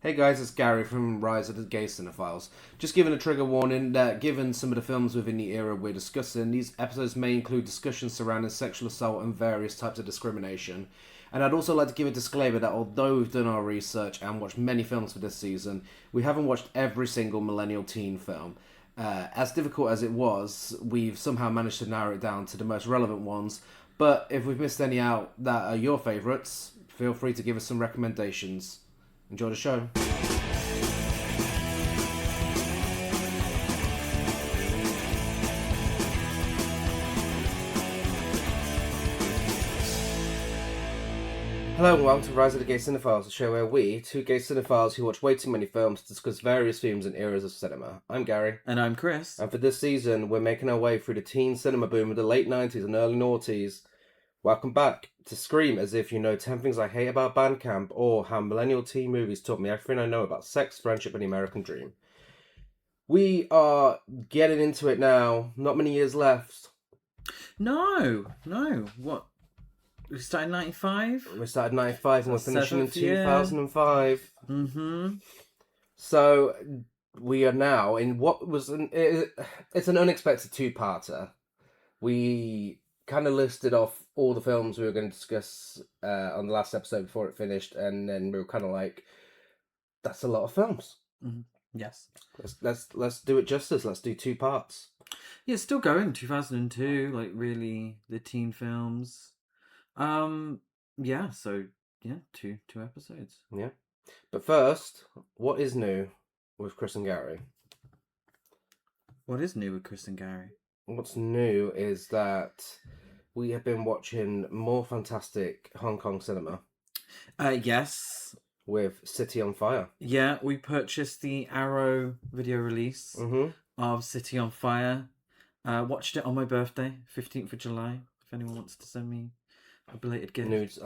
Hey guys, it's Gary from Rise of the Gay Cinephiles. Just giving a trigger warning that given some of the films within the era we're discussing, these episodes may include discussions surrounding sexual assault and various types of discrimination. And I'd also like to give a disclaimer that although we've done our research and watched many films for this season, we haven't watched every single Millennial teen film. As difficult as it was, we've somehow managed to narrow it down to the most relevant ones. But if we've missed any out that are your favourites, feel free to give us some recommendations. Enjoy the show. Hello and welcome to Rise of the Gay Cinephiles, a show where we, two gay cinephiles who watch way too many films, discuss various themes and eras of cinema. I'm Gary. And I'm Chris. And for this season, we're making our way through the teen cinema boom of the late 90s and early noughties. Welcome back to Scream As If You Know 10 Things I Hate About Bandcamp, or How Millennial Teen Movies Taught Me Everything I Know About Sex, Friendship and the American Dream. We are getting into it now. Not many years left. No. What? We started in 95? We started in 95 and we're finishing in 2005. Mm-hmm. So we are now in what was it's an unexpected two-parter. We kind of listed off all the films we were going to discuss on the last episode before it finished, and then we were kind of like, that's a lot of films. Mm-hmm. Yes. Let's do it justice. Let's do two parts. Yeah, it's still going. 2002, like really the teen films. Yeah, so yeah, two episodes. Yeah. But first, what is new with Chris and Gary? What is new with Chris and Gary? What's new is that we have been watching more fantastic Hong Kong cinema. Yes. With City on Fire. Yeah, we purchased the Arrow video release of City on Fire. Watched it on my birthday, 15th of July, if anyone wants to send me a belated gift. Nudes,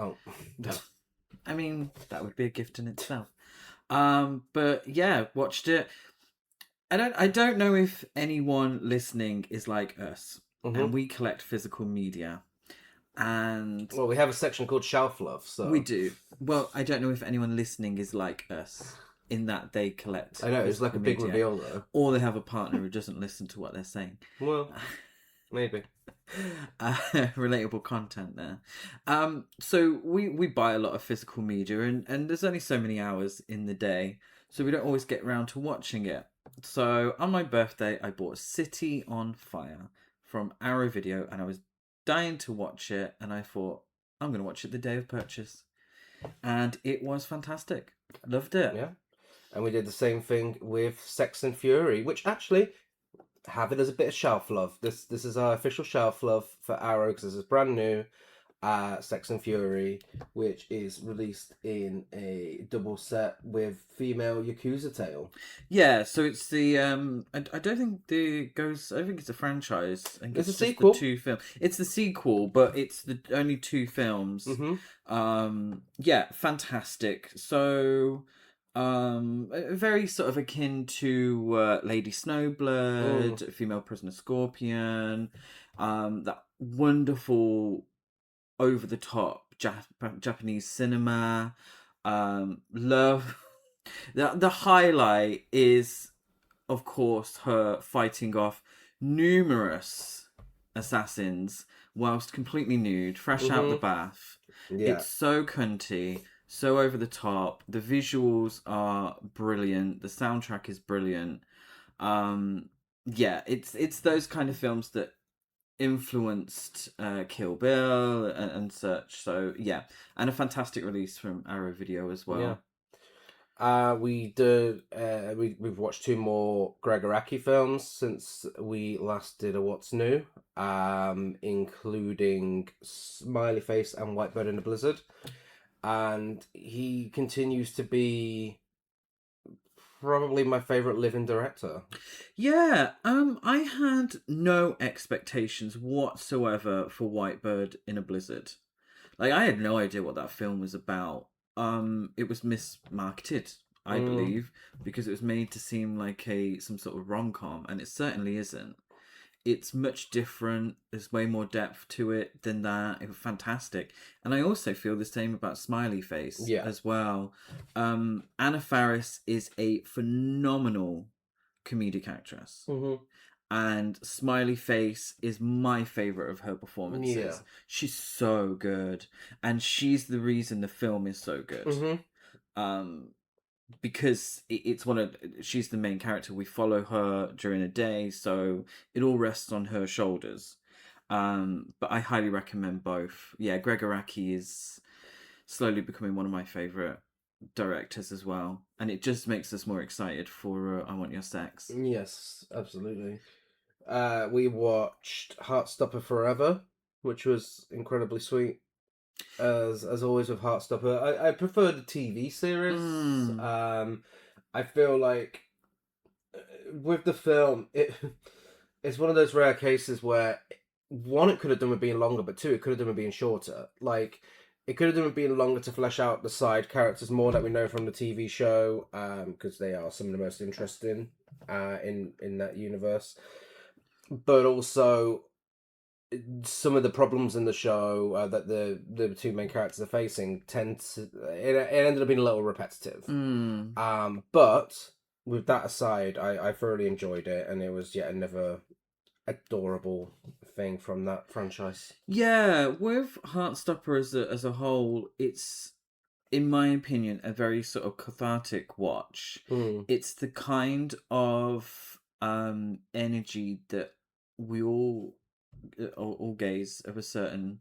I mean, that would be a gift in itself. But yeah, watched it. I don't know if anyone listening is like us, and we collect physical media. And well, we have a section called Shelf Love, so we do. Well, I don't know if anyone listening is like us in that they collect. I know it's like a big reveal though. Or they have a partner who doesn't listen to what they're saying. Well, maybe. Relatable content there. So we buy a lot of physical media, and there's only so many hours in the day, so we don't always get around to watching it. So on my birthday, I bought City on Fire from Arrow Video, and I was dying to watch it, and I thought, I'm going to watch it the day of purchase. And it was fantastic. Loved it. Yeah. And we did the same thing with Sex and Fury, which actually have it as a bit of shelf love. This is our official shelf love for Arrow, because this is brand new. Sex and Fury, which is released in a double set with female Yakuza tale. Yeah, so it's the I don't think I think it's a franchise. I think it's a sequel. It's the sequel, but it's the only two films. Yeah, fantastic. So very sort of akin to Lady Snowblood, Female Prisoner Scorpion, that wonderful over the top Japanese cinema. Love the highlight is, of course, her fighting off numerous assassins whilst completely nude, fresh out the bath. Yeah. It's so cunty, so over the top. The visuals are brilliant. The soundtrack is brilliant. Yeah, it's those kind of films that influenced Kill Bill and such. So yeah, and a fantastic release from Arrow Video as well. Yeah. We've watched two more Greg Araki films since we last did a What's New, including Smiley Face and Whitebird in the Blizzard, and he continues to be probably my favourite living director. Yeah, I had no expectations whatsoever for Whitebird in a Blizzard. Like, I had no idea what that film was about. It was mismarketed, I believe, because it was made to seem like some sort of rom-com, and it certainly isn't. it's much different. There's way more depth to it than that. It was fantastic. And I also feel the same about Smiley Face as well. Anna Faris is a phenomenal comedic actress. Mm-hmm. And Smiley Face is my favourite of her performances. Yeah. She's so good. And she's the reason the film is so good. Mm-hmm. Because she's the main character. We follow her during a day, so it all rests on her shoulders. But I highly recommend both. Yeah, Greg Araki is slowly becoming one of my favourite directors as well. And it just makes us more excited for I Want Your Sex. Yes, absolutely. We watched Heartstopper Forever, which was incredibly sweet. As always with Heartstopper, I prefer the TV series. I feel like with the film, it's one of those rare cases where one, it could have done with being longer, but two, it could have done with being shorter. Like, it could have done with being longer to flesh out the side characters more that we know from the TV show, because they are some of the most interesting in that universe. But also, some of the problems in the show that the two main characters are facing it ended up being a little repetitive. But with that aside, I thoroughly enjoyed it, and it was yet another adorable thing from that franchise. Yeah, with Heartstopper as a whole, it's, in my opinion, a very sort of cathartic watch. It's the kind of energy that we all gays of a certain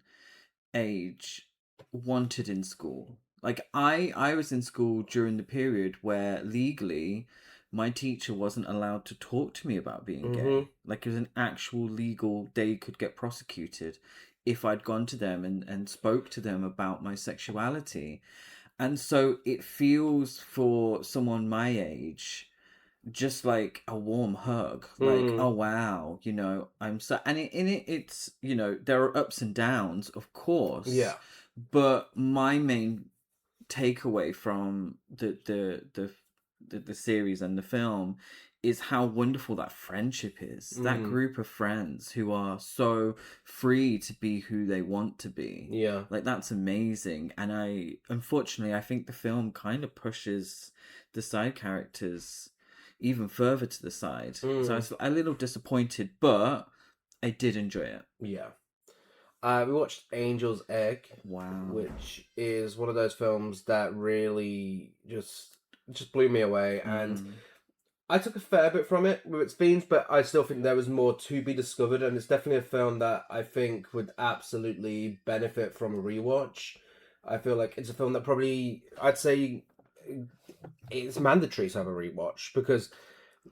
age wanted in school. Like, I was in school during the period where legally my teacher wasn't allowed to talk to me about being gay. Like, it was an actual legal, they could get prosecuted if I'd gone to them and spoke to them about my sexuality. And so it feels, for someone my age, just like a warm hug. Like, oh wow, I'm so, and it's, there are ups and downs, of course. Yeah. But my main takeaway from the series and the film is how wonderful that friendship is. That group of friends who are so free to be who they want to be. Yeah. Like, that's amazing. And unfortunately, I think the film kind of pushes the side characters even further to the side. So I was a little disappointed, but I did enjoy it. Yeah. We watched Angel's Egg. Wow. Which is one of those films that really just blew me away. And I took a fair bit from it with its themes, but I still think there was more to be discovered. And it's definitely a film that I think would absolutely benefit from a rewatch. I feel like it's a film that probably, I'd say, it's mandatory to have a rewatch, because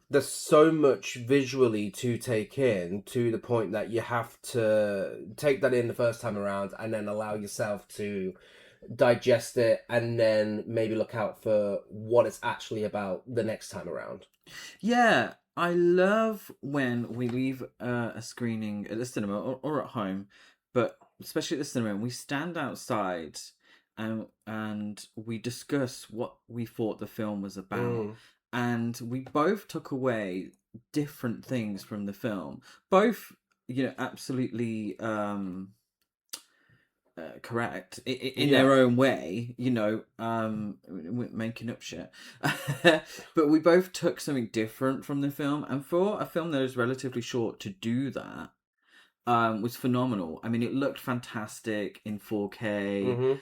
there's so much visually to take in, to the point that you have to take that in the first time around and then allow yourself to digest it, and then maybe look out for what it's actually about the next time around. Yeah, I love when we leave a screening at the cinema or at home, but especially at the cinema, and we stand outside and we discuss what we thought the film was about. And we both took away different things from the film. Both, absolutely correct in their own way, making up shit. But we both took something different from the film. And for a film that is relatively short, to do that was phenomenal. I mean, it looked fantastic in 4K.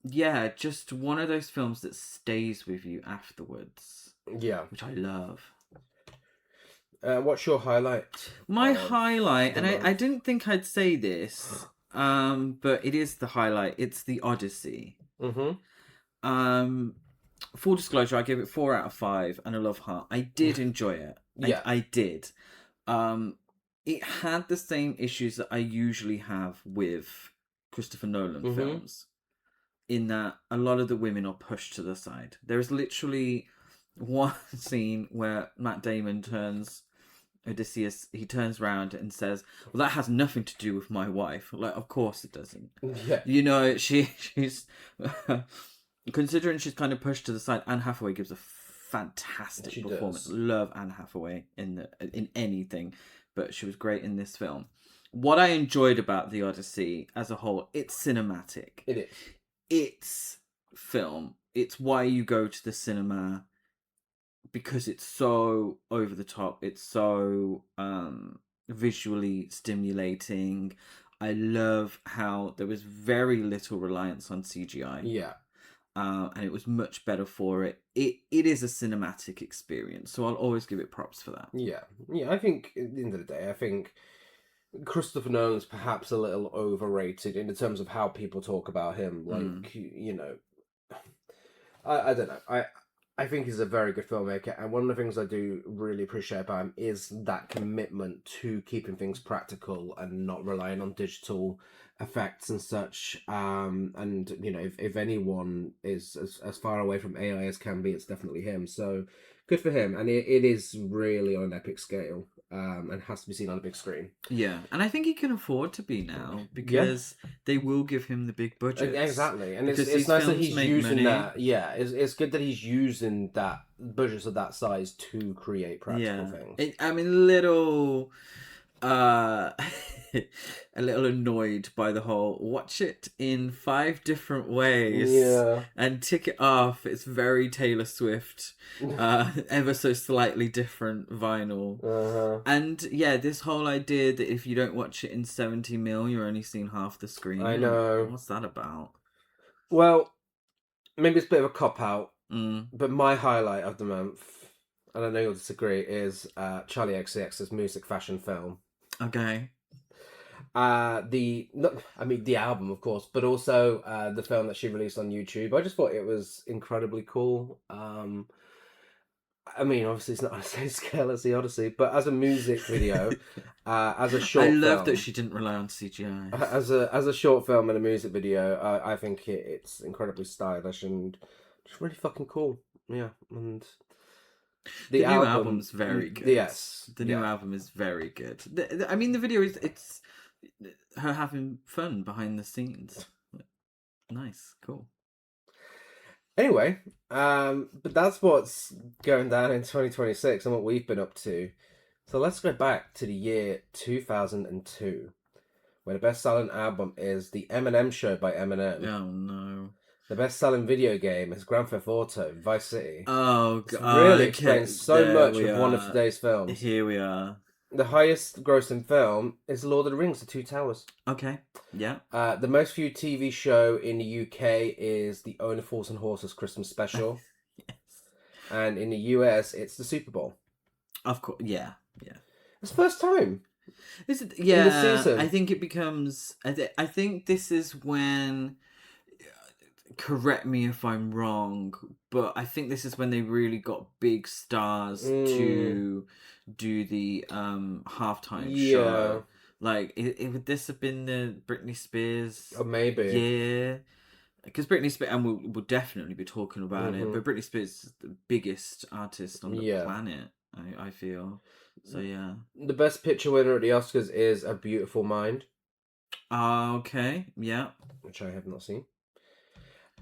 Yeah, just one of those films that stays with you afterwards. Yeah. Which I love. What's your highlight? My highlight, and I didn't think I'd say this, but it is the highlight. It's The Odyssey. Full disclosure, I gave it 4 out of 5, and I love Heart. I did enjoy it. Yeah. I did. It had the same issues that I usually have with Christopher Nolan films, in that a lot of the women are pushed to the side. There is literally one scene where Matt Damon turns Odysseus, he turns around and says, well, that has nothing to do with my wife. Like, of course it doesn't. Yeah. She's considering she's kind of pushed to the side. Anne Hathaway gives a fantastic performance. Love Anne Hathaway in anything. but she was great in this film. What I enjoyed about The Odyssey as a whole, it's cinematic. It is. It's film. It's why you go to the cinema, because it's so over the top. It's so visually stimulating. I love how there was very little reliance on CGI. Yeah. And it was much better for it. It is a cinematic experience, so I'll always give it props for that. Yeah. Yeah, I think, at the end of the day, I think Christopher Nolan's perhaps a little overrated in terms of how people talk about him. Like, you know, I don't know. I think he's a very good filmmaker, and one of the things I do really appreciate about him is that commitment to keeping things practical and not relying on digital effects and such. And you know, if anyone is as far away from AI as can be, it's definitely him. So good for him, and it is really on an epic scale, and has to be seen on a big screen. Yeah, and I think he can afford to be now, because they will give him the big budget. Exactly, and it's nice that he's using that. Yeah, it's good that he's using that budgets of that size to create practical things. I'm a little a little annoyed by the whole watch it in 5 different ways and tick it off. It's very Taylor Swift, ever so slightly different vinyl. And this whole idea that if you don't watch it in 70mm, you're only seeing half the screen. I know. What's that about? Well, maybe it's a bit of a cop-out, but my highlight of the month, and I know you'll disagree, is Charlie XCX's music fashion film. Okay. The album, of course, but also the film that she released on YouTube. I just thought it was incredibly cool. I mean, obviously it's not on the same scale as The Odyssey, but as a music video, as a short film... I love that she didn't rely on CGI. As a short film and a music video, I think it's incredibly stylish and just really fucking cool. Yeah, and... The new album's very good. Yes. The new album is very good. I mean, the video it's her having fun behind the scenes. Nice, cool. Anyway, but that's what's going down in 2026 and what we've been up to. So let's go back to the year 2002, where the best-selling album is The Eminem Show by Eminem. Oh, no. The best-selling video game is Grand Theft Auto Vice City. Oh, God. This really explains so much of one of today's films. Here we are. The highest-grossing film is Lord of the Rings: The Two Towers. Okay, yeah. The most viewed TV show in the UK is the Owner Force and Horses Christmas Special. Yes. And in the US, it's the Super Bowl. Of course, yeah. It's the first time. Is it? Yeah, in the season. I think it becomes... I think this is when... Correct me if I'm wrong, but I think this is when they really got big stars to do the halftime show. Like, would this have been the Britney Spears? Oh, maybe. Yeah. Because Britney Spears, and we'll definitely be talking about it, but Britney Spears is the biggest artist on the planet, I feel. So, yeah. The best picture winner at the Oscars is A Beautiful Mind. Okay, yeah. Which I have not seen.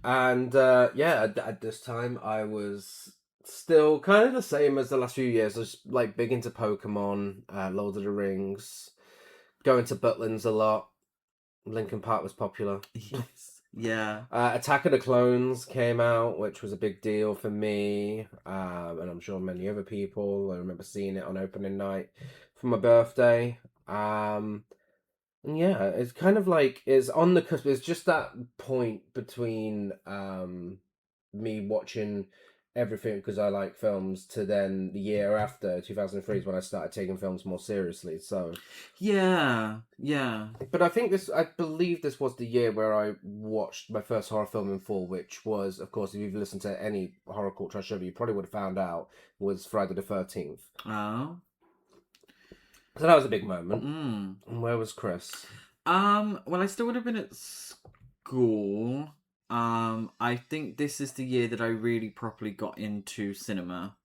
And at this time I was still kind of the same as the last few years. I was like big into Pokemon, Lord of the Rings, going to Butlins a lot. Linkin Park was popular. Yes. Yeah. Attack of the Clones came out, which was a big deal for me, and I'm sure many other people. I remember seeing it on opening night for my birthday. Yeah, it's kind of like it's on the cusp. It's just that point between me watching everything because I like films to then the year after 2003 is when I started taking films more seriously. So yeah. But I believe this was the year where I watched my first horror film in full, which was, of course, if you've listened to any horror cult trash show, you probably would have found out was Friday the 13th. Oh. So that was a big moment. And where was Chris? Well, I still would have been at school. I think this is the year that I really properly got into cinema.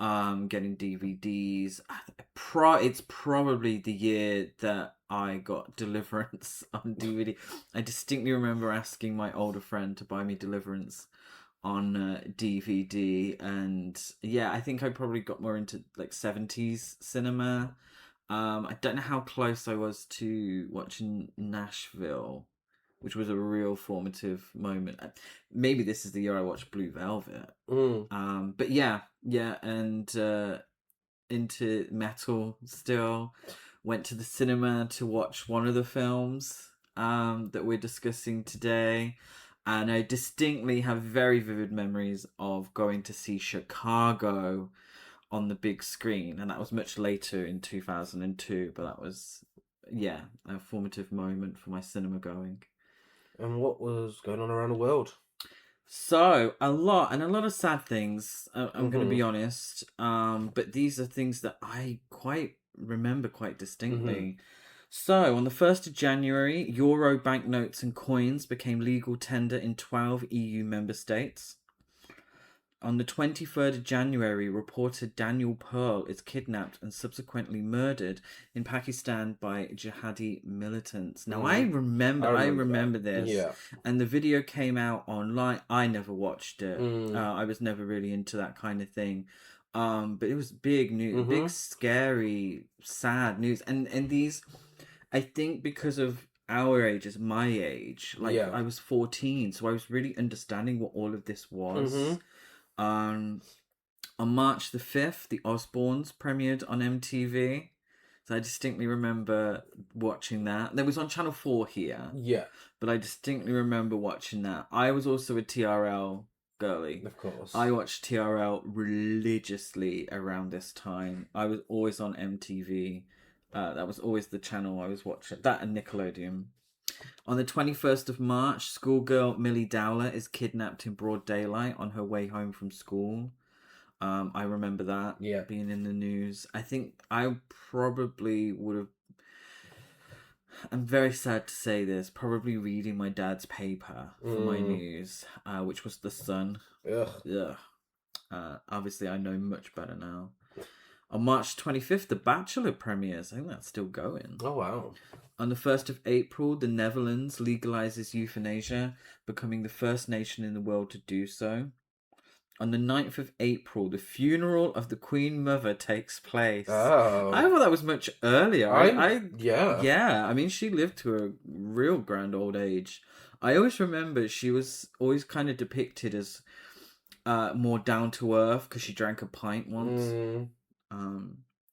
Getting DVDs. It's probably the year that I got Deliverance on DVD. I distinctly remember asking my older friend to buy me Deliverance on DVD, and yeah, I think I probably got more into like 70s cinema. I don't know how close I was to watching Nashville, which was a real formative moment. Maybe this is the year I watched Blue Velvet. But yeah, and into metal still. Went to the cinema to watch one of the films that we're discussing today. And I distinctly have very vivid memories of going to see Chicago on the big screen. And that was much later in 2002. But that was, a formative moment for my cinema going. And what was going on around the world? So a lot of sad things. I'm going to be honest, but these are things that I quite remember quite distinctly. So on the 1st of January, euro banknotes and coins became legal tender in 12 EU member states. On the 23rd of January, reporter Daniel Pearl is kidnapped and subsequently murdered in Pakistan by jihadi militants. Now, I remember this. Yeah. And the video came out online. I never watched it. I was never really into that kind of thing. But it was big news, big, scary, sad news. And these, I think because of our ages, my age, I was 14, so I was really understanding what all of this was. On March the 5th, The Osbournes premiered on MTV. So I distinctly remember watching that. That was on Channel 4 here. Yeah. But I distinctly remember watching that. I was also a TRL girly. Of course. I watched TRL religiously around this time. I was always on MTV. That was always the channel I was watching. That and Nickelodeon. On the 21st of March, schoolgirl Millie Dowler is kidnapped in broad daylight on her way home from school. I remember that being in the news. I think I probably would have... I'm very sad to say this. Probably reading my dad's paper for my news, which was The Sun. Ugh. Obviously, I know much better now. On March 25th, The Bachelor premieres. I think that's still going. Oh, wow. On the 1st of April, the Netherlands legalizes euthanasia, becoming the first nation in the world to do so. On the 9th of April, the funeral of the Queen Mother takes place. Oh. I thought that was much earlier. Yeah. I mean, she lived to a real grand old age. I always remember she was always kind of depicted as more down to earth because she drank a pint once.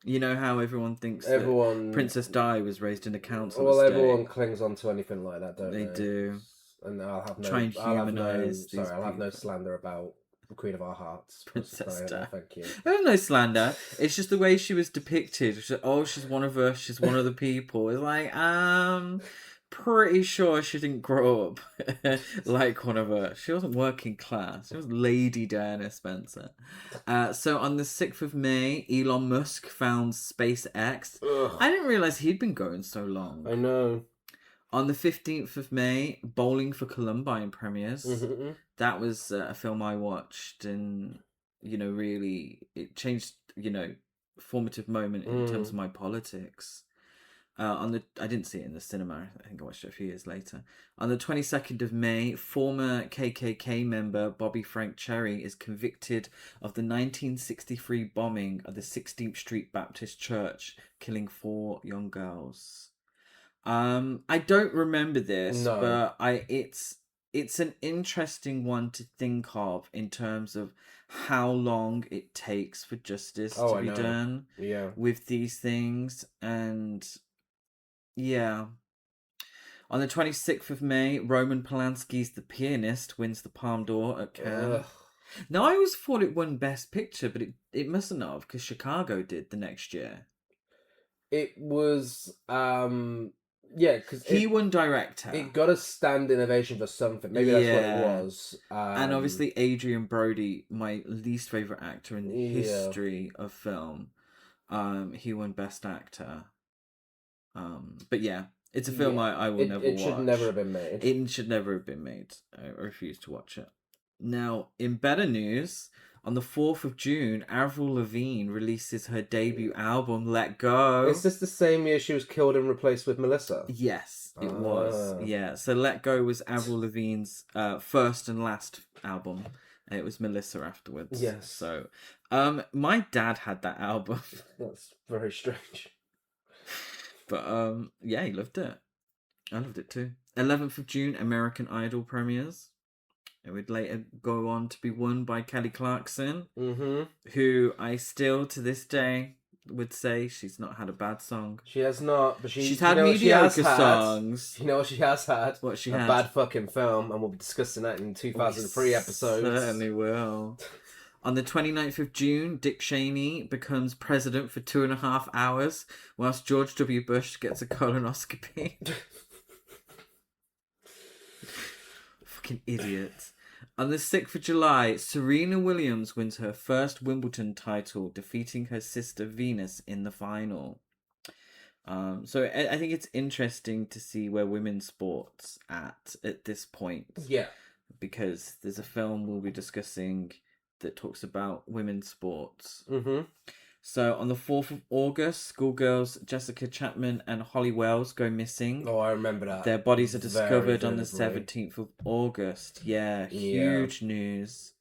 You know how everyone thinks that Princess Di was raised in a council estate? Everyone clings on to anything like that, don't they? They do. And I'll have no slander about the Queen of our Hearts. Princess Di. Thank you. There's no slander. It's just the way she was depicted. She's one of us. She's one of the people. It's like, pretty sure she didn't grow up like one of us. She wasn't working class. She was Lady Diana Spencer. So on the 6th of May, Elon Musk founds SpaceX. Ugh. I didn't realise he'd been going so long. I know. On the 15th of May, Bowling for Columbine premieres. That was a film I watched and, really, it changed, formative moment in terms of my politics. I didn't see it in the cinema. I think I watched it a few years later. On the 22nd of May, former KKK member Bobby Frank Cherry is convicted of the 1963 bombing of the 16th Street Baptist Church, killing 4 young girls. I don't remember this, but it's an interesting one to think of in terms of how long it takes for justice to be done with these things. And yeah. On the 26th of May, Roman Polanski's The Pianist wins the Palme d'Or at Cannes. Now, I always thought it won Best Picture, but it mustn't have, because Chicago did the next year. It was... because he won director. It got a standing ovation for something. Maybe that's what it was. And obviously Adrian Brody, my least favourite actor in the history of film. He won Best Actor. But yeah, it's a film I will never watch. It should never have been made. It should never have been made. I refuse to watch it. Now, in better news, on the 4th of June, Avril Lavigne releases her debut album, Let Go. Is this the same year she was killed and replaced with Melissa? Yes, it was. Yeah, so Let Go was Avril Lavigne's first and last album. And it was Melissa afterwards. Yes. So, my dad had that album. That's very strange. But yeah, he loved it. I loved it too. 11th of June, American Idol premieres. It would later go on to be won by Kelly Clarkson, who I still, to this day, would say she's not had a bad song. She has not, but she's had mediocre songs. You know what she has had? What she a had? Bad fucking film, and we'll be discussing that in 2003 episodes. Certainly will. On the 29th of June, Dick Cheney becomes president for 2.5 hours, whilst George W. Bush gets a colonoscopy. Fucking idiot. On the 6th of July, Serena Williams wins her first Wimbledon title, defeating her sister Venus in the final. So I think it's interesting to see where women's sports at this point. Yeah. Because there's a film we'll be discussing that talks about women's sports. So on the 4th of August, schoolgirls Jessica Chapman and Holly Wells go missing. Oh, I remember that. Their bodies are discovered on the 17th of August. Yeah, huge news.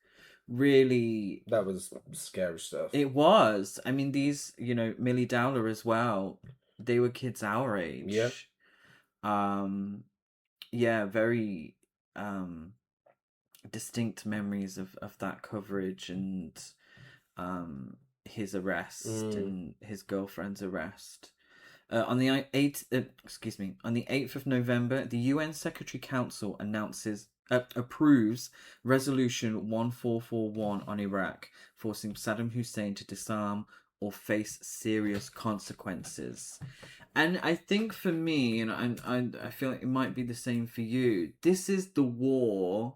Really... That was scary stuff. It was. I mean, these, Millie Dowler as well, they were kids our age. Yep. Yeah, very distinct memories of that coverage and... his arrest and his girlfriend's arrest. On the 8th of November, the UN Secretary Council approves Resolution 1441 on Iraq, forcing Saddam Hussein to disarm or face serious consequences. And I think for me, and I feel like it might be the same for you, this is the war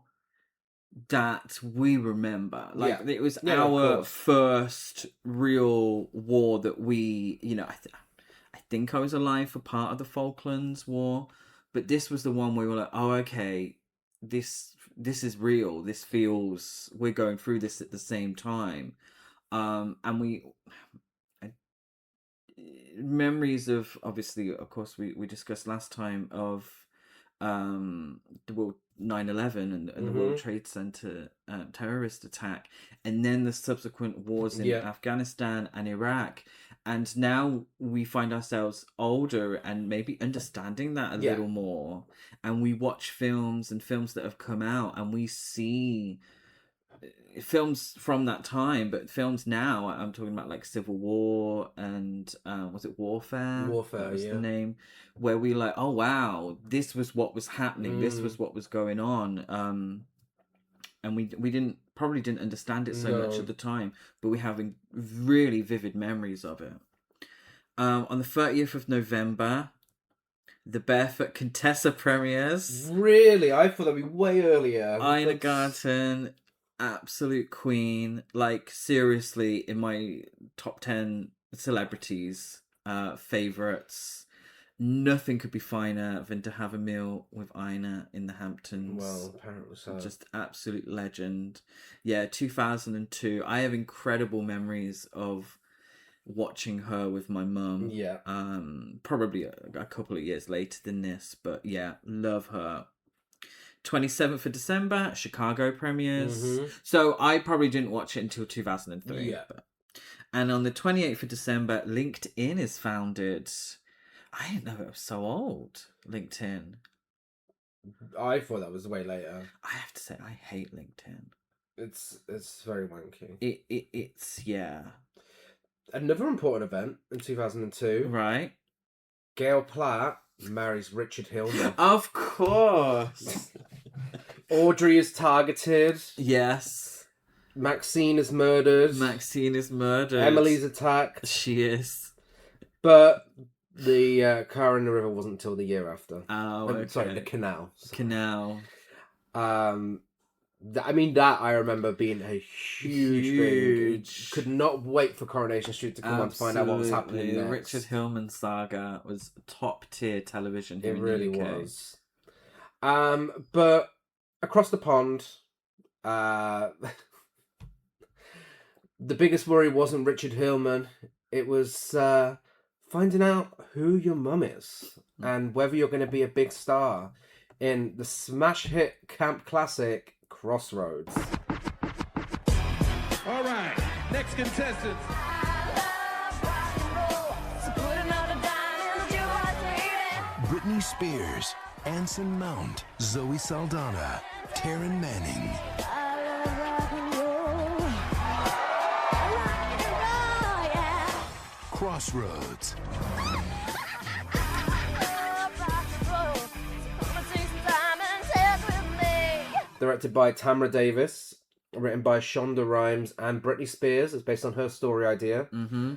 that we remember. It was our first real war that we, I think I was alive for part of the Falklands War, but this was the one where we were like, oh, okay, this is real. This feels, we're going through this at the same time. And memories of, obviously, of course, we discussed last time of the World 9/11 and the World Trade Center terrorist attack, and then the subsequent wars in Afghanistan and Iraq, and now we find ourselves older and maybe understanding that a little more, and we watch films that have come out, and we see films from that time, but films now, I'm talking about like Civil War and was it Warfare? Warfare, that was the name, where we like, oh wow, this was what was happening, this was what was going on, and we probably didn't understand it so much at the time, but we're having really vivid memories of it. On the 30th of November, The Barefoot Contessa premieres. Really? I thought that'd be way earlier. Ina Garten, absolute queen. Like, seriously, in my top 10 celebrities, favourites. Nothing could be finer than to have a meal with Ina in the Hamptons. Well, apparently so. Just absolute legend. Yeah, 2002. I have incredible memories of watching her with my mum. Yeah. Probably a couple of years later than this, but yeah, love her. 27th of December, Chicago premieres. So I probably didn't watch it until 2003. Yeah. And on the 28th of December, LinkedIn is founded. I didn't know it was so old, LinkedIn. I thought that was way later. I have to say, I hate LinkedIn. It's very wanky. It's yeah. Another important event in 2002. Right. Gail Platt marries Richard Hillman. Of course. Audrey is targeted. Yes. Maxine is murdered. Emily's attacked. She is. But the car in the river wasn't until the year after. Oh, okay. Sorry, the canal. Canal. I mean, that I remember being a huge thing. Could not wait for Coronation Street to come on to find out what was happening next. The Richard Hillman saga was top tier television here in the really UK. Was. But across the pond, the biggest worry wasn't Richard Hillman. It was finding out who your mum is and whether you're going to be a big star in the smash hit camp classic Crossroads. All right, next contestant. Britney Spears, Anson Mount, Zoe Saldana, Taryn Manning. Crossroads. Directed by Tamra Davis, written by Shonda Rhimes and Britney Spears. It's based on her story idea. Mm-hmm.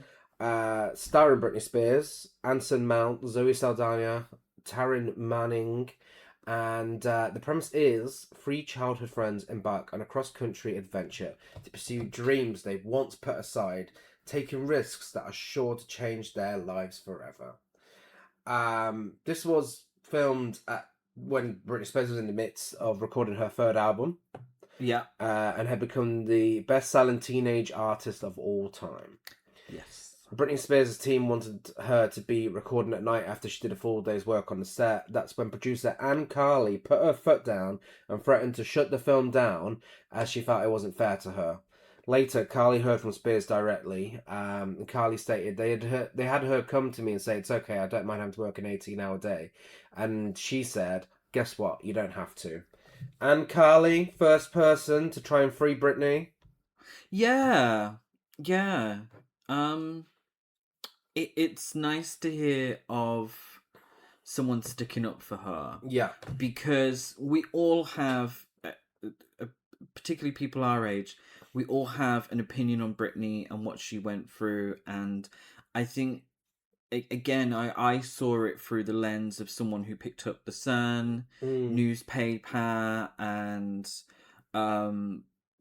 Starring Britney Spears, Anson Mount, Zoe Saldana, Taryn Manning, and the premise is 3 childhood friends embark on a cross-country adventure to pursue dreams they've once put aside, taking risks that are sure to change their lives forever. This was filmed when Britney Spears was in the midst of recording her 3rd album. Yeah. And had become the best-selling teenage artist of all time. Yes. Britney Spears' team wanted her to be recording at night after she did a full day's work on the set. That's when producer Anne Carly put her foot down and threatened to shut the film down as she felt it wasn't fair to her. Later, Carly heard from Spears directly, and Carly stated they had her come to me and say, "It's okay, I don't mind having to work an 18-hour day." And she said, "Guess what? You don't have to." And Carly, first person to try and free Britney. Yeah. It's nice to hear of someone sticking up for her. Yeah. Because we all have, particularly people our age, we all have an opinion on Britney and what she went through. And I think, again, I saw it through the lens of someone who picked up the Sun newspaper, and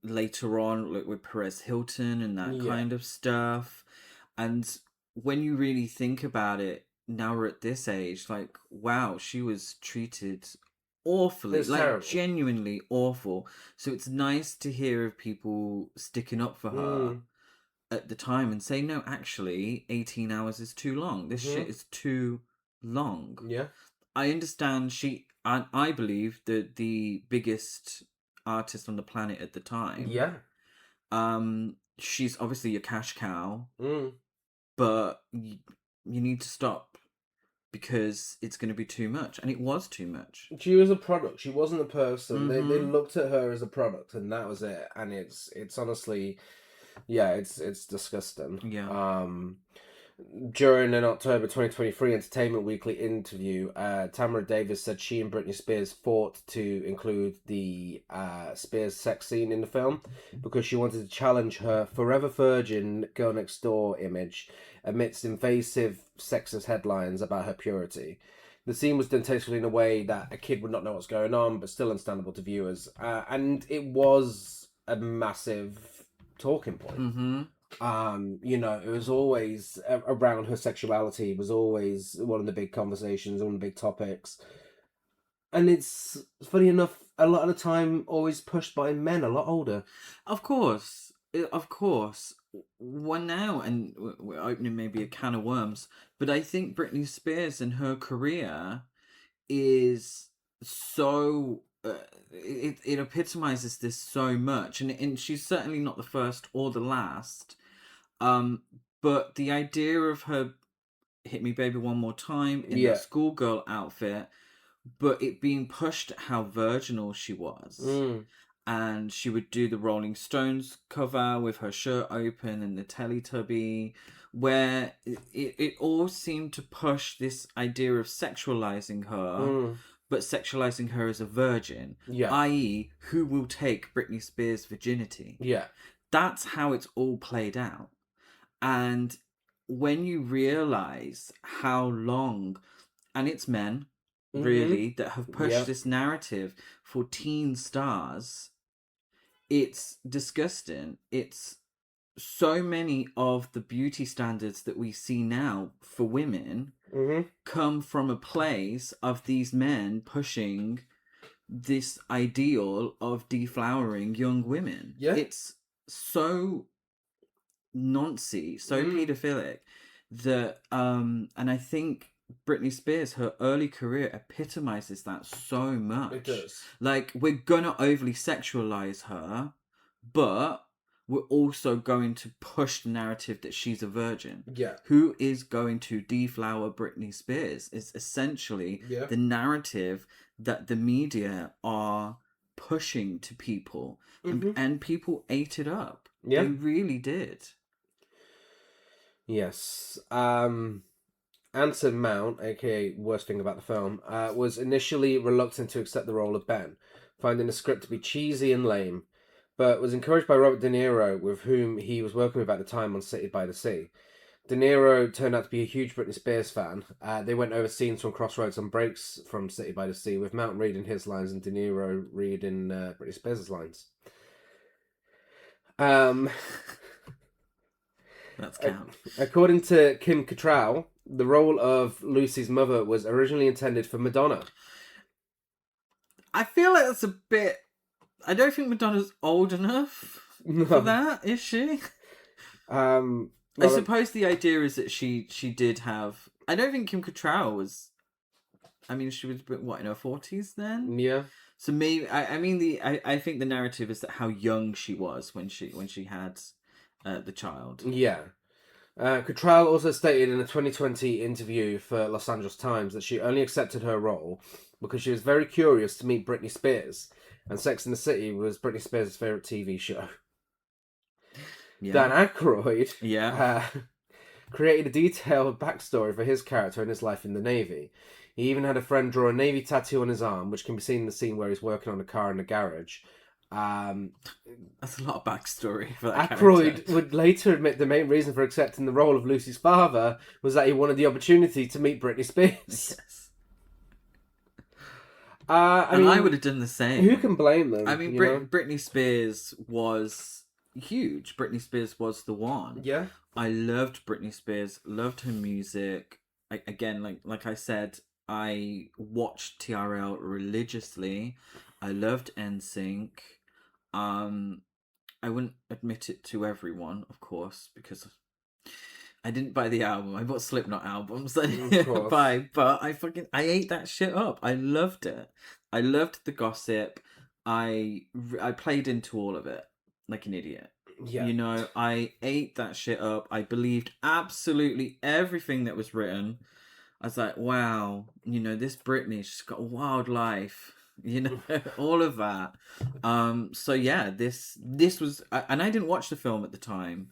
later on, like with Perez Hilton and that kind of stuff. And when you really think about it, now we're at this age, like, wow, she was treated awfully, like terrible. Genuinely awful. So it's nice to hear of people sticking up for her at the time and say, no, actually 18 hours is too long. This shit is too long. Yeah. I understand I believe that the biggest artist on the planet at the time. Yeah. She's obviously a cash cow. But you need to stop because it's going to be too much. And it was too much. She was a product. She wasn't a person. They looked at her as a product, and that was it. And it's honestly, it's disgusting. Yeah. During an October 2023 Entertainment Weekly interview, Tamra Davis said she and Britney Spears fought to include the Spears sex scene in the film because she wanted to challenge her forever virgin girl next door image amidst invasive sexist headlines about her purity. The scene was done tastefully in a way that a kid would not know what's going on, but still understandable to viewers. And it was a massive talking point. It was always around her sexuality, was always one of the big conversations, one of the big topics. And it's, funny enough, a lot of the time always pushed by men a lot older. Of course. One now, and we're opening maybe a can of worms, but I think Britney Spears and her career is so... it epitomizes this so much, and she's certainly not the first or the last. But the idea of her "Hit Me Baby One More Time" in the schoolgirl outfit, but it being pushed at how virginal she was. And she would do the Rolling Stones cover with her shirt open and the Teletubby, where it all seemed to push this idea of sexualizing her, but sexualizing her as a virgin, i.e., who will take Britney Spears' virginity? Yeah. That's how it's all played out. And when you realize how long, and it's men, really, that have pushed this narrative for teen stars, it's disgusting. It's so many of the beauty standards that we see now for women come from a place of these men pushing this ideal of deflowering young women. Yeah. It's so noncy, so paedophilic that and I think Britney Spears, her early career epitomizes that so much. It does. Like, we're gonna overly sexualize her, but we're also going to push the narrative that she's a virgin. Yeah. Who is going to deflower Britney Spears is essentially the narrative that the media are pushing to people. And people ate it up. Yeah. They really did. Yes. Anson Mount, aka Worst Thing About the Film, was initially reluctant to accept the role of Ben, finding the script to be cheesy and lame, but was encouraged by Robert De Niro, with whom he was working with at the time on City by the Sea. De Niro turned out to be a huge Britney Spears fan. They went over scenes from Crossroads and breaks from City by the Sea, with Mount reading his lines and De Niro reading Britney Spears' lines. That's count. According to Kim Cattrall, the role of Lucy's mother was originally intended for Madonna. I feel like that's a bit... I don't think Madonna's old enough for that, is she? I suppose the idea is that she did have... I don't think Kim Cattrall was... I mean, she was, what, in her 40s then? Yeah. So maybe... I think the narrative is that how young she was when she had the child. Yeah. Cattrall also stated in a 2020 interview for Los Angeles Times that she only accepted her role because she was very curious to meet Britney Spears, and Sex and the City was Britney Spears' favourite TV show. Yeah. Dan Aykroyd created a detailed backstory for his character and his life in the Navy. He even had a friend draw a Navy tattoo on his arm, which can be seen in the scene where he's working on a car in the garage. That's a lot of backstory for that Aykroyd character. would later admit the main reason for accepting the role of Lucy's father was that he wanted the opportunity to meet Britney Spears. Yes. I mean, I would have done the same. Who can blame them? I mean, Britney Spears was huge. Britney Spears was the one. Yeah. I loved Britney Spears, loved her music. Again, like I said, I watched TRL religiously. I loved NSYNC. I wouldn't admit it to everyone, of course, because I didn't buy the album. I bought Slipknot albums. I didn't buy, but I ate that shit up. I loved it. I loved the gossip. I played into all of it like an idiot. Yeah. You know, I ate that shit up. I believed absolutely everything that was written. I was like, wow, you know, this Britney, she's got a wild life. You know, all of that. So yeah, this was, and I didn't watch the film at the time.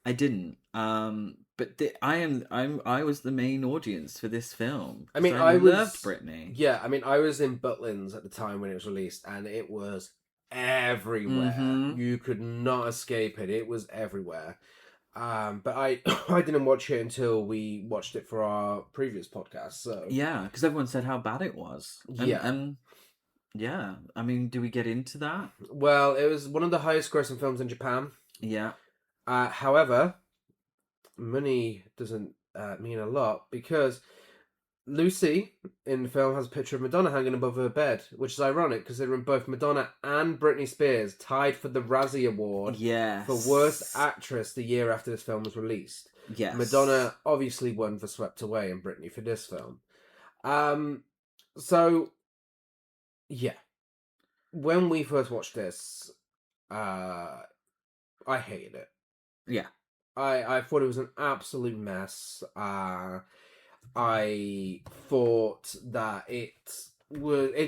I didn't. But I was the main audience for this film. I mean, I loved Britney. Yeah, I mean, I was in Butlins at the time when it was released, and it was everywhere. Mm-hmm. You could not escape it. It was everywhere. But I didn't watch it until we watched it for our previous podcast. So yeah, because everyone said how bad it was. And yeah, I mean, do we get into that? Well, it was one of the highest grossing films in Japan. Yeah. However, money doesn't mean a lot, because Lucy in the film has a picture of Madonna hanging above her bed, which is ironic considering both Madonna and Britney Spears tied for the Razzie Award for Worst Actress the year after this film was released. Yes. Madonna obviously won for Swept Away and Britney for this film. So, yeah. When we first watched this, I hated it. Yeah. I thought it was an absolute mess. I thought that it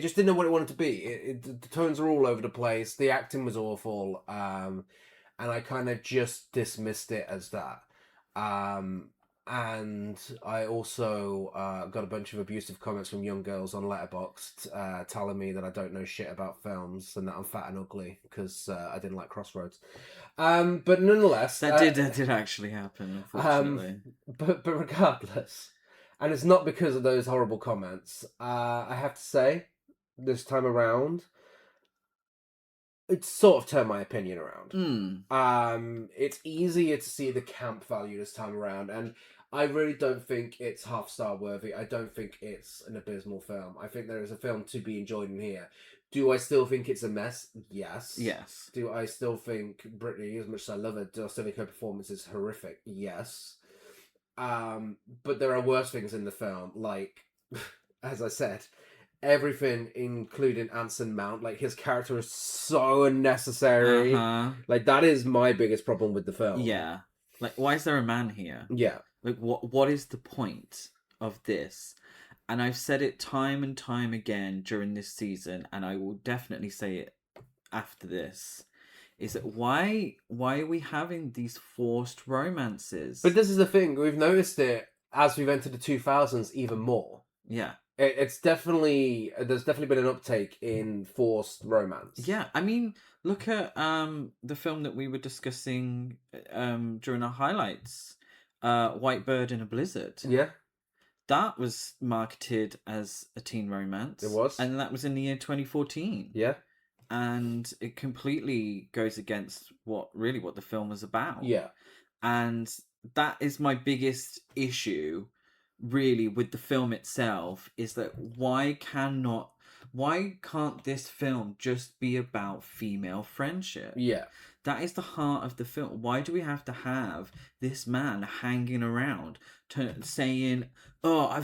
just didn't know what it wanted to be. The tones are all over the place. The acting was awful. And I kind of just dismissed it as that. And I also got a bunch of abusive comments from young girls on Letterboxd telling me that I don't know shit about films and that I'm fat and ugly because I didn't like Crossroads. But nonetheless... That did actually happen, unfortunately. But regardless, and it's not because of those horrible comments, I have to say, this time around, it's sort of turned my opinion around. It's easier to see the camp value this time around, and I really don't think it's half-star worthy. I don't think it's an abysmal film. I think there is a film to be enjoyed in here. Do I still think it's a mess? Yes. Yes. Do I still think Britney, as much as I love her, do I still think her performance is horrific? Yes. But there are worse things in the film, like, as I said, everything, including Anson Mount. Like, his character is so unnecessary. Like, that is my biggest problem with the film. Yeah. Like, why is there a man here? Yeah. Like, what is the point of this? And I've said it time and time again during this season, and I will definitely say it after this, is that why are we having these forced romances? But this is the thing, we've noticed it as we've entered the 2000s even more. Yeah. There's definitely been an uptake in forced romance. Yeah, I mean, look at the film that we were discussing during our highlights, White Bird in a Blizzard. Yeah. That was marketed as a teen romance. It was. And that was in the year 2014. Yeah. And it completely goes against what the film was about. Yeah. And that is my biggest issue, really, with the film itself, is that why can't this film just be about female friendship? Yeah. That is the heart of the film. Why do we have to have this man hanging around saying, "Oh,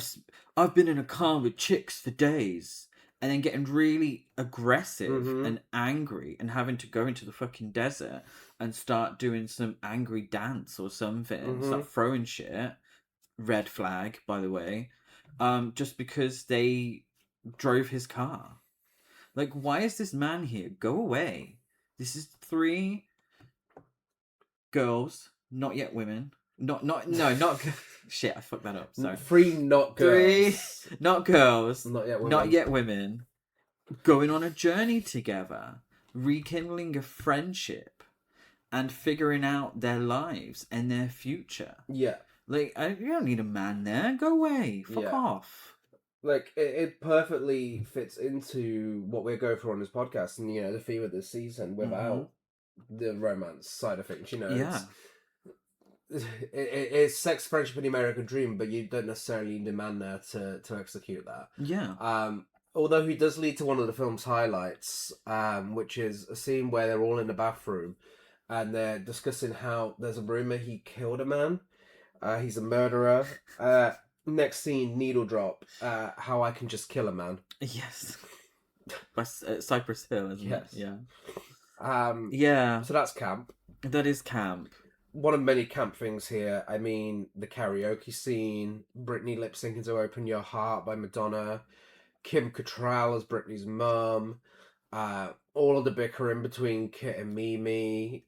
I've been in a car with chicks for days," and then getting really aggressive and angry and having to go into the fucking desert and start doing some angry dance or something, start throwing shit. Red flag, by the way. Just because they drove his car. Like, why is this man here? Go away. This is 3 girls, not yet women. Not shit, I fucked that up. Sorry. 3 not girls. 3 not girls. Not yet women. Not yet women. Going on a journey together, rekindling a friendship, and figuring out their lives and their future. Yeah. Like, you don't need a man there. Go away. Fuck off. Like, it perfectly fits into what we're going for on this podcast and, the theme of this season without the romance side of things, Yeah. It's sex, friendship, and the American dream, but you don't necessarily need a man there to execute that. Yeah. Although he does lead to one of the film's highlights, which is a scene where they're all in the bathroom and they're discussing how there's a rumor he killed a man. He's a murderer. Next scene, needle drop. How I can just kill a man. Yes. By Cypress Hill, isn't it? Yeah. Yeah. So that's camp. That is camp. One of many camp things here. I mean, the karaoke scene, Britney lip syncing to "Open Your Heart" by Madonna, Kim Cattrall as Britney's mum, all of the bickering between Kit and Mimi,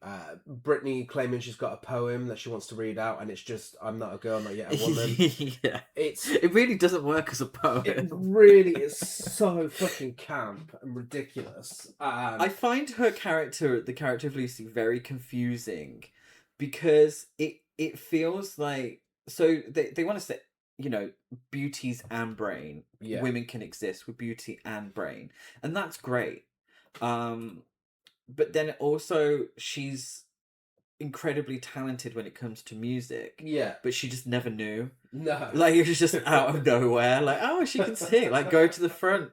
Britney claiming she's got a poem that she wants to read out, and it's just, "I'm not a girl, not yet a woman." Yeah. It really doesn't work as a poem. It really is so fucking camp and ridiculous. I find the character of Lucy, very confusing, because it feels like, so they want to say, beauties and brain. Yeah. Women can exist with beauty and brain, and that's great. But then also she's incredibly talented when it comes to music. Yeah. But she just never knew. No. Like, it was just out of nowhere. Like, oh, she can sing. Like, go to the front,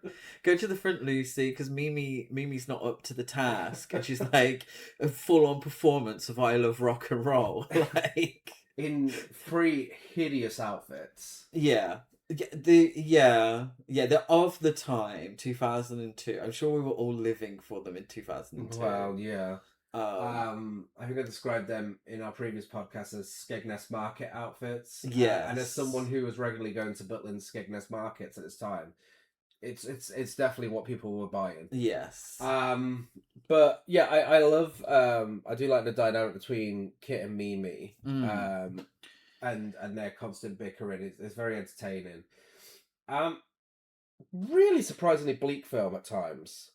Lucy, because Mimi's not up to the task, and she's like a full-on performance of "I Love Rock and Roll." Like, in 3 hideous outfits. Yeah. They're of the time, 2002. I'm sure we were all living for them in 2002. Well, yeah. I think I described them in our previous podcast as Skegness Market outfits. Yes. And as someone who was regularly going to Butlin's Skegness Markets at this time, it's definitely what people were buying. Yes. But yeah, I love I do like the dynamic between Kit and Mimi. And their constant bickering. It's very entertaining. Really surprisingly bleak film at times.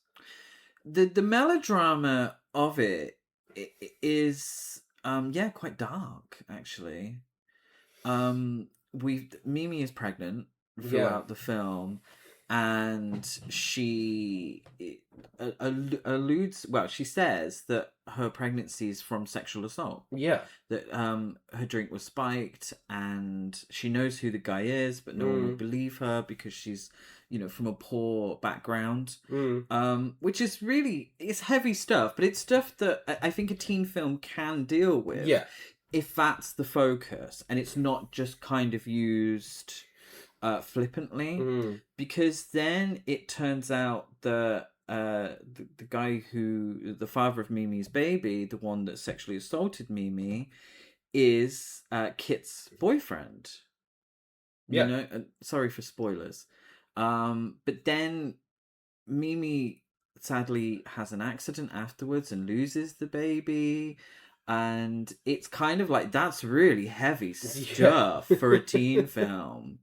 The melodrama of it is quite dark, actually. Mimi is pregnant throughout the film, and she alludes, she says that her pregnancy is from sexual assault. Yeah. That her drink was spiked, and she knows who the guy is, but no one will believe her because she's, from a poor background. Which is really, it's heavy stuff, but it's stuff that I think a teen film can deal with. Yeah. If that's the focus, and it's not just kind of used flippantly, because then it turns out that the guy who the father of Mimi's baby, the one that sexually assaulted Mimi, is Kit's boyfriend. Yeah. You know, sorry for spoilers. But then Mimi sadly has an accident afterwards and loses the baby. And it's kind of like, that's really heavy stuff for a teen film.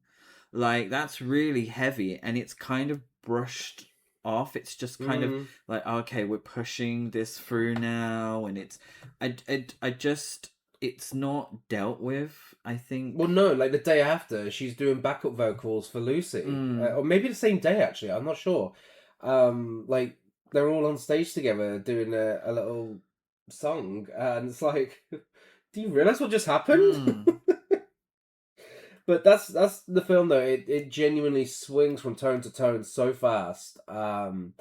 Like, that's really heavy, and it's kind of brushed off. It's just kind of like, okay, we're pushing this through now, and I just, it's not dealt with, I think. Well, no, like the day after, she's doing backup vocals for Lucy, or maybe the same day actually. I'm not sure. Like they're all on stage together doing a little song, and it's like, do you realize what just happened? But that's the film though. It genuinely swings from tone to tone so fast. And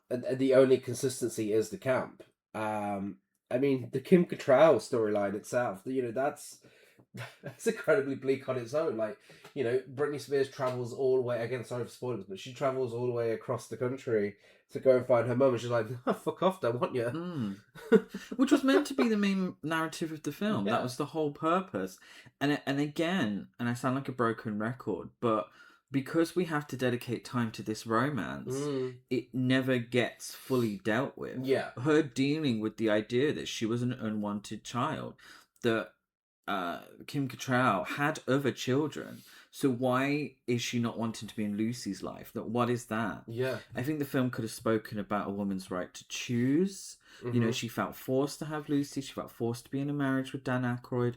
the only consistency is the camp. I mean, the Kim Cattrall storyline itself, you know, that's incredibly bleak on its own. Like, you know, Britney Spears travels all the way, again, sorry for spoilers, but she travels all the way across the country to go and find her mum, and she's like, oh, fuck off, don't want you. Which was meant to be the main narrative of the film. Yeah. That was the whole purpose. And again, and I sound like a broken record, but because we have to dedicate time to this romance, it never gets fully dealt with. Yeah. Her dealing with the idea that she was an unwanted child, that Kim Cattrall had other children. So why is she not wanting to be in Lucy's life? That what is that? Yeah. I think the film could have spoken about a woman's right to choose. You know, she felt forced to have Lucy. She felt forced to be in a marriage with Dan Aykroyd.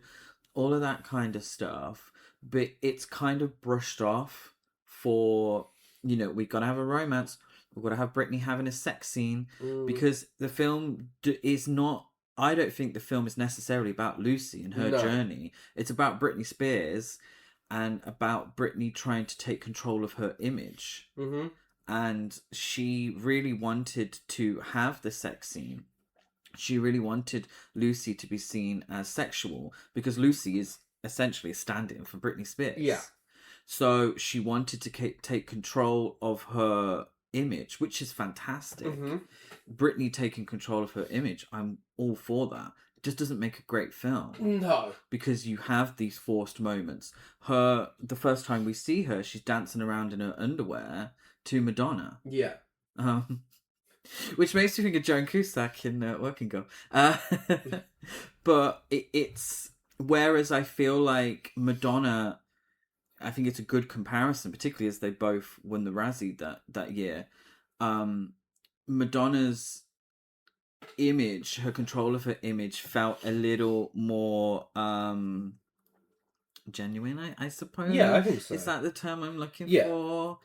All of that kind of stuff. But it's kind of brushed off for, you know, we've got to have a romance. We've got to have Britney having a sex scene. Because the film is not... I don't think the film is necessarily about Lucy and her journey. It's about Britney Spears and about Britney trying to take control of her image. And she really wanted to have the sex scene. She really wanted Lucy to be seen as sexual, because Lucy is essentially a stand-in for Britney Spears. Yeah. So she wanted to take control of her image, which is fantastic. Britney taking control of her image, I'm all for that. It just doesn't make a great film. No. Because you have these forced moments. The first time we see her, she's dancing around in her underwear to Madonna. Yeah. Which makes me think of Joan Cusack in Working Girl. But it's... Whereas I feel like Madonna... I think it's a good comparison, particularly as they both won the Razzie that year. Madonna's image, her control of her image, felt a little more genuine, I suppose. Yeah, I think so. Is that the term I'm looking Yeah. for?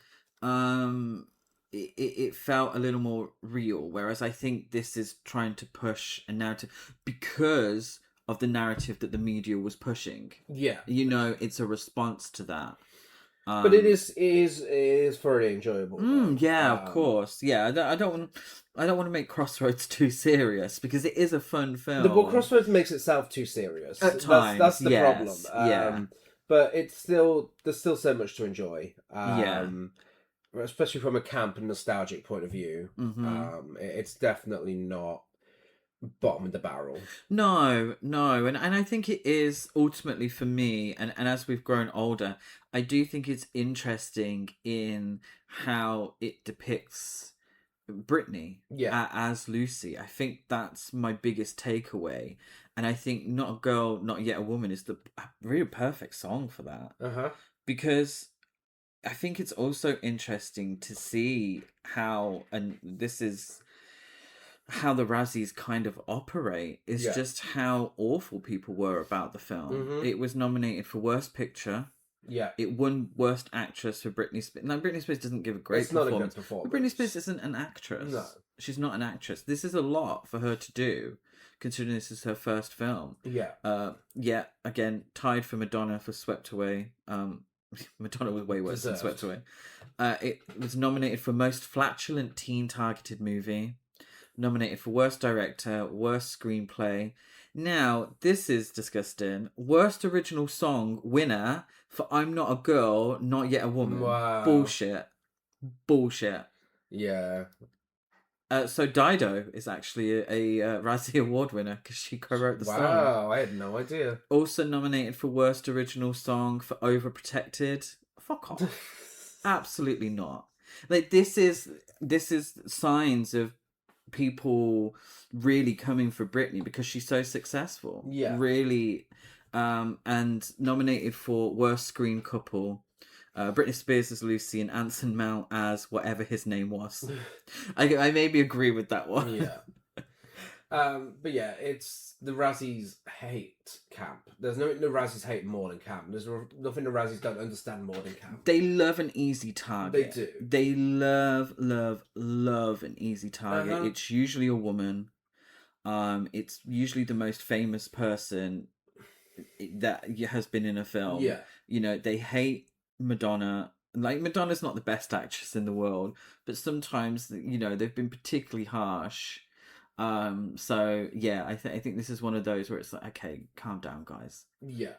It felt a little more real, whereas I think this is trying to push a narrative because of the narrative that the media was pushing. Yeah. You know, it's a response to that. But it is thoroughly enjoyable. Yeah, of course. Yeah, I don't want to make Crossroads too serious, because it is a fun film. Well, Crossroads makes itself too serious At times. That's the yes, problem. But there's still so much to enjoy. Especially from a camp and nostalgic point of view. It's definitely not bottom of the barrel. No, and I think it is ultimately for me, and as we've grown older, I do think it's interesting in how it depicts Britney as Lucy. I think that's my biggest takeaway, and I think Not a Girl, Not Yet a Woman is the really perfect song for that. Because I think it's also interesting to see how, and this is how the Razzies kind of operate, is just how awful people were about the film. It was nominated for Worst Picture. Yeah. It won Worst Actress for Britney Spears. Now, Britney Spears doesn't give a great performance. Not a good performance. But Britney Spears isn't an actress. No. She's not an actress. This is a lot for her to do, considering this is her first film. Yeah. Again, tied for Madonna for Swept Away. Madonna was way worse than Swept Away. It was nominated for Most Flatulent Teen Targeted Movie. Nominated for Worst Director, Worst Screenplay. Now, this is disgusting. Worst original song winner for I'm Not a Girl, Not Yet a Woman. Wow. Bullshit. Yeah. So Dido is actually a Razzie Award winner because she co-wrote the song. Wow, I had no idea. Also nominated for Worst Original Song for Overprotected. Fuck off. Absolutely not. Like, this is signs of people really coming for Britney because she's so successful. Yeah. Really. And nominated for Worst Screen Couple. Britney Spears as Lucy and Anson Mount as whatever his name was. I maybe agree with that one. Yeah. But yeah, it's the Razzies hate camp. There's no Razzies hate more than camp. There's nothing the Razzies don't understand more than camp. They love an easy target. They do. They love an easy target. Uh-huh. It's usually a woman. It's usually the most famous person that has been in a film. Yeah. You know, they hate Madonna. Like, Madonna's not the best actress in the world, but sometimes, you know, they've been particularly harsh. So yeah, I think this is one of those where it's like, okay, calm down, guys. Yeah.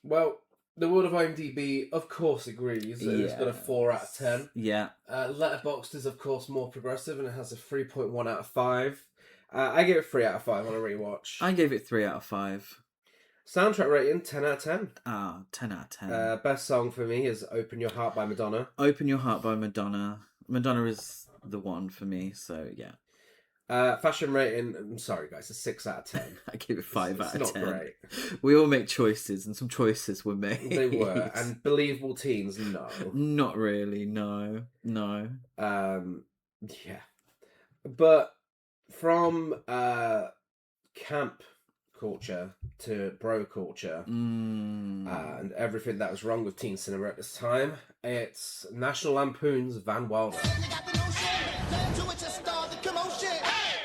Well, the world of IMDb, of course, agrees. It's got a 4 out of 10. Yeah. Letterboxd is, of course, more progressive and it has a 3.1 out of 5. I gave it 3 out of 5 on a rewatch. I gave it 3 out of 5. Soundtrack rating, 10 out of 10. 10 out of 10. Best song for me is Open Your Heart by Madonna. Open Your Heart by Madonna. Madonna is the one for me, so yeah. Fashion rating, I'm sorry guys, a 6 out of 10. I give it 5 out of 10. It's not great. We all make choices, and some choices were made. They were, and Believable Teens, no. Not really, no. Yeah. But from camp culture to bro culture and everything that was wrong with teen cinema at this time, it's National Lampoon's Van Wilder.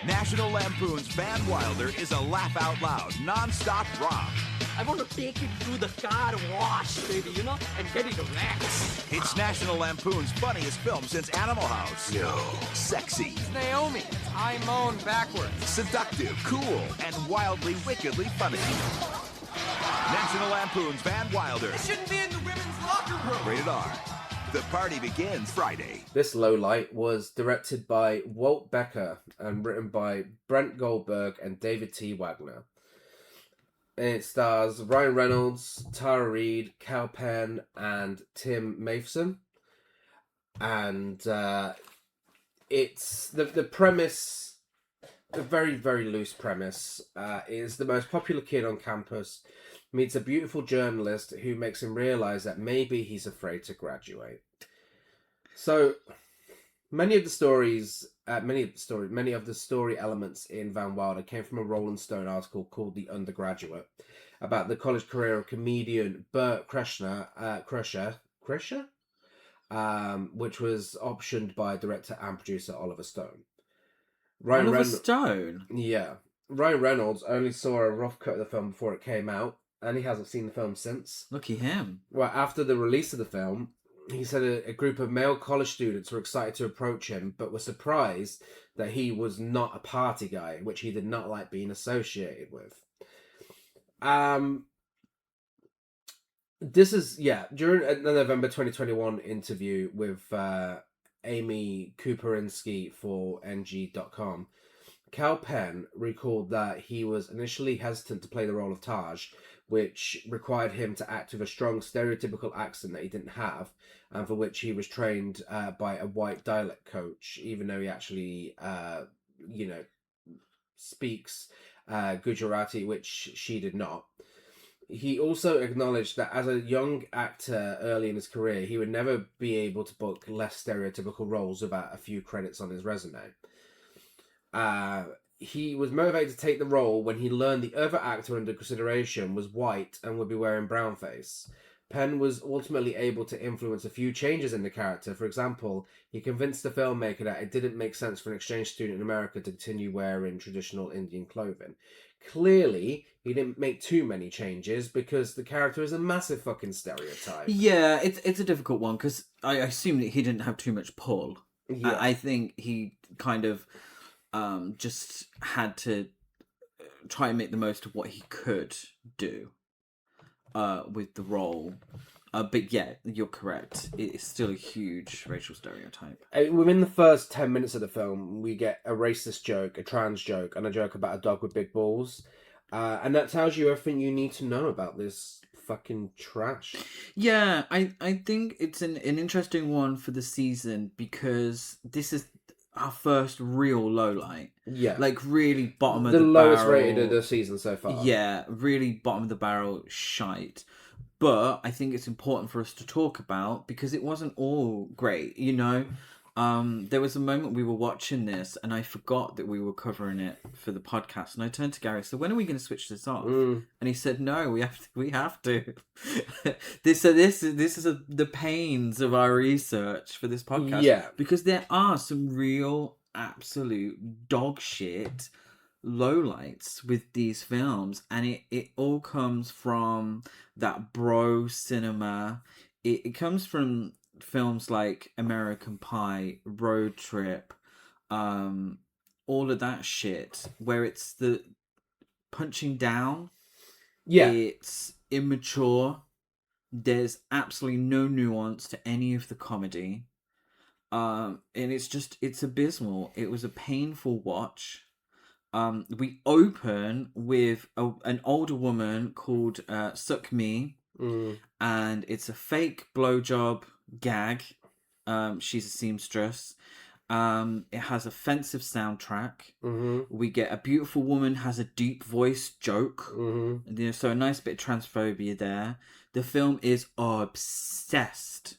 National Lampoon's Van Wilder is a laugh out loud, non-stop romp. I want to take you through the car wash, baby, you know, and get it relaxed. It's National Lampoon's funniest film since Animal House. No. Sexy. It's Naomi. It's high moan backwards. Seductive, cool, and wildly, wickedly funny. National Lampoon's Van Wilder. It shouldn't be in the women's locker room. Rated R. The party begins Friday. This lowlight was directed by Walt Becker and written by Brent Goldberg and David T. Wagner. And it stars Ryan Reynolds, Tara Reid, Cal Penn, and Tim Matheson. And it's the premise, a very, very loose premise, is the most popular kid on campus meets a beautiful journalist who makes him realize that maybe he's afraid to graduate. So many of the story elements in Van Wilder came from a Rolling Stone article called "The Undergraduate" about the college career of comedian Bert Kreischer, which was optioned by director and producer Oliver Stone. Stone? Yeah. Ryan Reynolds only saw a rough cut of the film before it came out, and he hasn't seen the film since. Lucky him. Well, after the release of the film, he said a group of male college students were excited to approach him, but were surprised that he was not a party guy, which he did not like being associated with. This is, during a November 2021 interview with Amy Kuperinski for NG.com, Cal Penn recalled that he was initially hesitant to play the role of Taj, which required him to act with a strong stereotypical accent that he didn't have, and for which he was trained by a white dialect coach, even though he actually, speaks Gujarati, which she did not. He also acknowledged that as a young actor early in his career, he would never be able to book less stereotypical roles without a few credits on his resume. He was motivated to take the role when he learned the other actor under consideration was white and would be wearing brownface. Penn was ultimately able to influence a few changes in the character. For example, he convinced the filmmaker that it didn't make sense for an exchange student in America to continue wearing traditional Indian clothing. Clearly, he didn't make too many changes because the character is a massive fucking stereotype. Yeah, it's a difficult one because I assume that he didn't have too much pull. Yeah. I think he kind of just had to try and make the most of what he could do with the role. But yeah, you're correct. It's still a huge racial stereotype. Within the first 10 minutes of the film, we get a racist joke, a trans joke, and a joke about a dog with big balls. And that tells you everything you need to know about this fucking trash. Yeah, I think it's an interesting one for the season because this is our first real lowlight. Yeah. Like, really bottom of the barrel. The lowest rated of the season so far. Yeah, really bottom of the barrel shite. But I think it's important for us to talk about because it wasn't all great, you know? There was a moment we were watching this and I forgot that we were covering it for the podcast. And I turned to Gary, so when are we going to switch this off? And he said, no, we have to. This is the pains of our research for this podcast. Yeah. Because there are some real absolute dog shit lowlights with these films, and it all comes from that bro cinema. It comes from films like American Pie, Road Trip, all of that shit, where it's the punching down. Yeah. It's immature. There's absolutely no nuance to any of the comedy. And it's abysmal. It was a painful watch. We open with an older woman called Suck Me, and it's a fake blowjob gag. She's a seamstress. It has offensive soundtrack. We get a beautiful woman has a deep voice joke. So a nice bit of transphobia there. The film is obsessed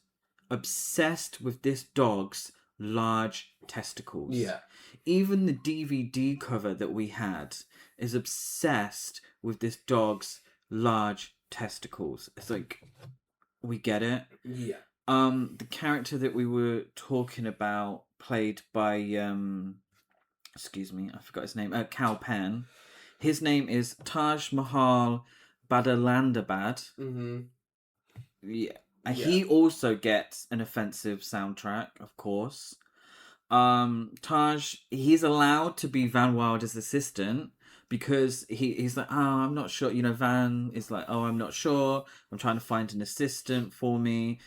with this dog's large testicles. Yeah. Even the DVD cover that we had is obsessed with this dog's large testicles. It's like, we get it. Yeah. The character that we were talking about, played by excuse me, I forgot his name. Cal Penn. His name is Taj Mahal Badalandabad. Yeah. And he also gets an offensive soundtrack, of course. Taj, he's allowed to be Van Wilder's assistant because he's like, oh, I'm not sure. You know, Van is like, oh, I'm not sure. I'm trying to find an assistant for me.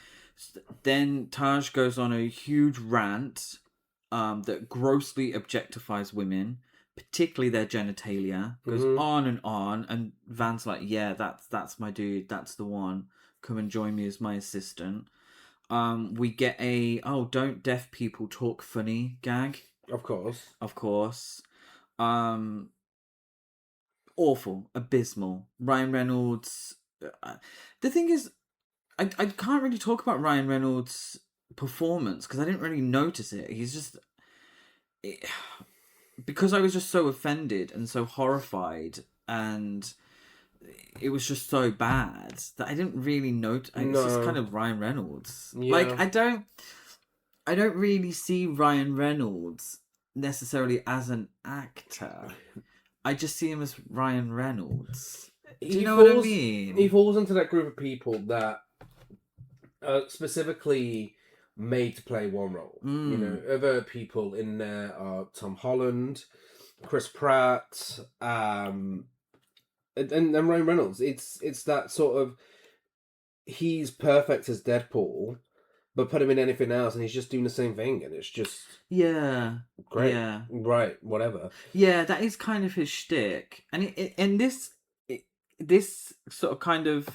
Then Taj goes on a huge rant that grossly objectifies women, particularly their genitalia. Goes on, and Van's like, yeah, that's my dude. That's the one. Come and join me as my assistant. We get a don't deaf people talk funny gag. Of course. Awful, abysmal. Ryan Reynolds. The thing is, I can't really talk about Ryan Reynolds' performance because I didn't really notice it. He's just because I was just so offended and so horrified, and it was just so bad that I didn't really notice. It's just kind of Ryan Reynolds. Yeah. Like, I don't really see Ryan Reynolds necessarily as an actor. I just see him as Ryan Reynolds. Do you know what I mean? He falls into that group of people that are specifically made to play one role. You know, other people in there are Tom Holland, Chris Pratt, and Ryan Reynolds. It's that sort of, he's perfect as Deadpool, but put him in anything else and he's just doing the same thing, and it's just great. Yeah, right, whatever. Yeah, that is kind of his shtick, and this sort of kind of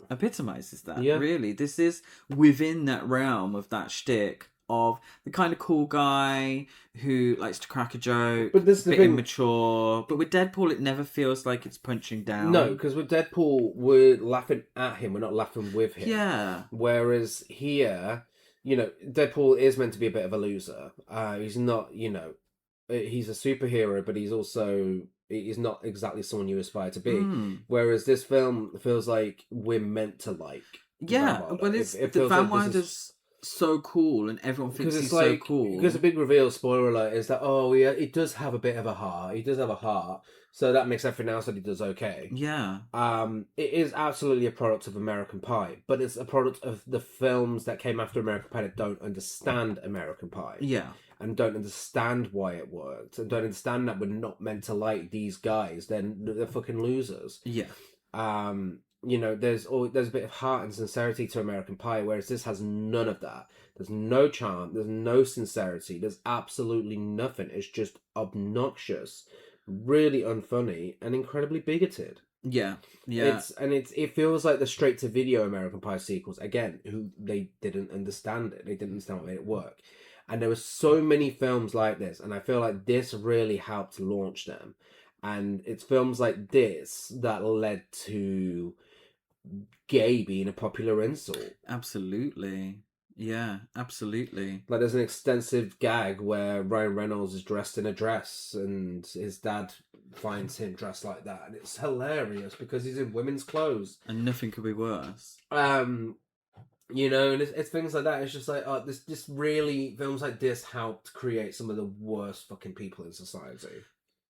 epitomizes that. Yeah. Really, this is within that realm of that shtick of the kind of cool guy who likes to crack a joke, but this is a bit immature. But with Deadpool, it never feels like it's punching down. No, because with Deadpool, we're laughing at him, we're not laughing with him. Yeah. Whereas here, you know, Deadpool is meant to be a bit of a loser. He's not, you know, he's a superhero, but he's not exactly someone you aspire to be. Whereas this film feels like we're meant to like. Yeah, but Van Wilder's so cool, and everyone thinks he's so cool. Because the big reveal, spoiler alert, is that he does have a bit of a heart. He does have a heart, so that makes everything else that he does okay. Yeah. It is absolutely a product of American Pie, but it's a product of the films that came after American Pie that don't understand American Pie. Yeah. and don't understand why it worked, and don't understand that we're not meant to like these guys, then they're fucking losers. Yeah. You know, there's a bit of heart and sincerity to American Pie, whereas this has none of that. There's no charm, there's no sincerity, there's absolutely nothing. It's just obnoxious, really unfunny, and incredibly bigoted. Yeah, yeah. It feels like the straight-to-video American Pie sequels, again, who they didn't understand it. They didn't understand what made it work. And there were so many films like this, and I feel like this really helped launch them. And it's films like this that led to gay being a popular insult. Absolutely. Yeah, absolutely. Like, there's an extensive gag where Ryan Reynolds is dressed in a dress and his dad finds him dressed like that, and it's hilarious because he's in women's clothes. And nothing could be worse. You know, and it's things like that. It's just like, this really, films like this helped create some of the worst fucking people in society.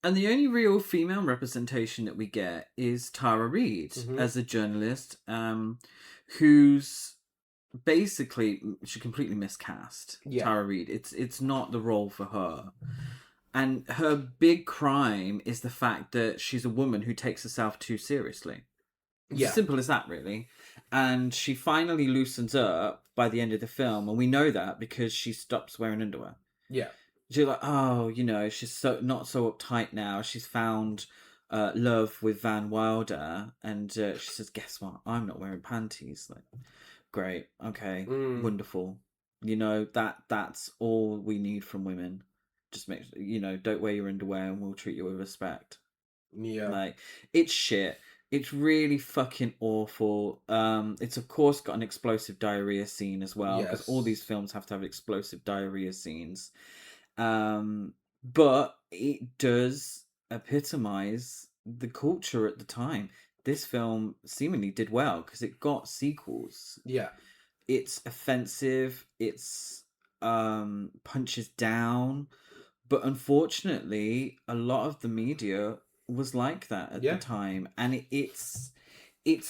And the only real female representation that we get is Tara Reid as a journalist, who's basically, she completely miscast Tara Reid. It's not the role for her. And her big crime is the fact that she's a woman who takes herself too seriously. It's simple as that, really. And she finally loosens up by the end of the film, and we know that because she stops wearing underwear. Yeah. She's like, oh, you know, she's not so uptight now. She's found love with Van Wilder, and she says, guess what? I'm not wearing panties. Like, great, okay, wonderful. You know, that's all we need from women. Just don't wear your underwear and we'll treat you with respect. Yeah. Like, it's shit. It's really fucking awful. It's of course got an explosive diarrhea scene as well, because all these films have to have explosive diarrhea scenes. But it does epitomize the culture at the time. This film seemingly did well because it got sequels. Yeah. It's offensive. It's punches down. But unfortunately, a lot of the media was like that at the time. And it's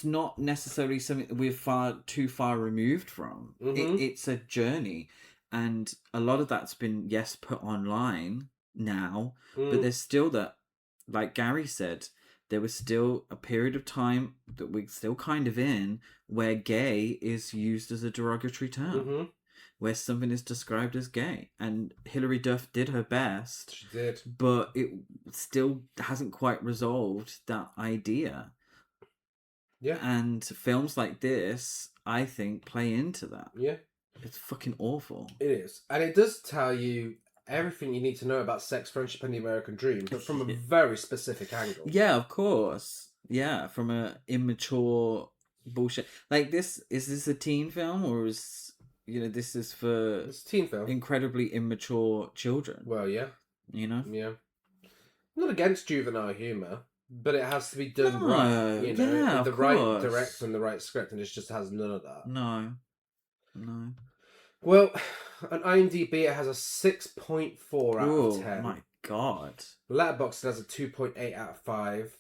not necessarily something that we're too far removed from. It's a journey. And a lot of that's been, put online now. But there's still that, like Gary said, there was still a period of time that we're still kind of in where gay is used as a derogatory term. Where something is described as gay. And Hilary Duff did her best. She did. But it still hasn't quite resolved that idea. Yeah. And films like this, I think, play into that. Yeah. It's fucking awful. It is. And it does tell you everything you need to know about sex, friendship, and the American dream, but from a very specific angle. Yeah, of course. Yeah, from a immature bullshit. Like, is this a teen film, or is, this is for... It's a teen film. Incredibly immature children. Well, yeah. You know? Yeah. I'm not against juvenile humour, but it has to be done right. Yeah, with the right director and the right script, and it just has none of that. No. Well, on IMDb it has a 6.4 out of 10. Oh my god. Letterboxd has a 2.8 out of 5.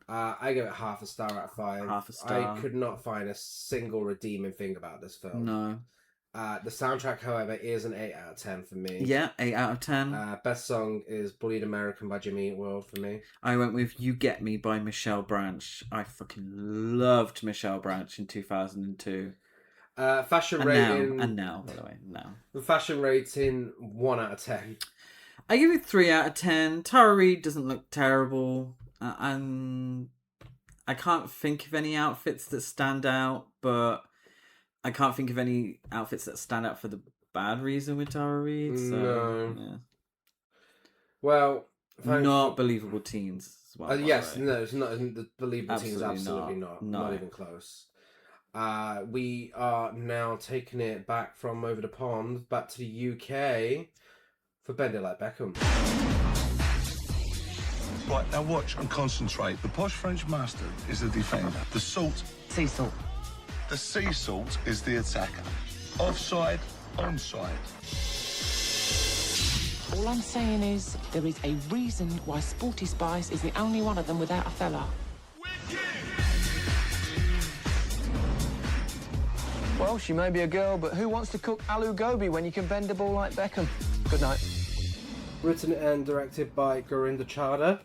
I give it half a star out of 5. Half a star. I could not find a single redeeming thing about this film. No. The soundtrack, however, is an 8 out of 10 for me. Yeah, 8 out of 10. Best song is Bullied American by Jimmy Eat World for me. I went with You Get Me by Michelle Branch. I fucking loved Michelle Branch in 2002. Fashion rating... Now, by the way, now. The fashion rating, 1 out of 10. I give it 3 out of 10. Tara Reid doesn't look terrible. And I can't think of any outfits that stand out, but I can't think of any outfits that stand out for the bad reason with Tara Reid. So, no. Yeah. Well... Not believable teens as well. Yes, no, it's not. The believable teens, absolutely not. Not even close. We are now taking it back from over the pond, back to the UK for Bend It Like Beckham. Right, now watch and concentrate. The posh French mustard is the defender. The salt... Sea salt. The sea salt is the attacker. Offside, onside. All I'm saying is there is a reason why Sporty Spice is the only one of them without a fella. Well, she may be a girl, but who wants to cook aloo gobi when you can bend a ball like Beckham? Good night. Written and directed by Gurinder Chadha.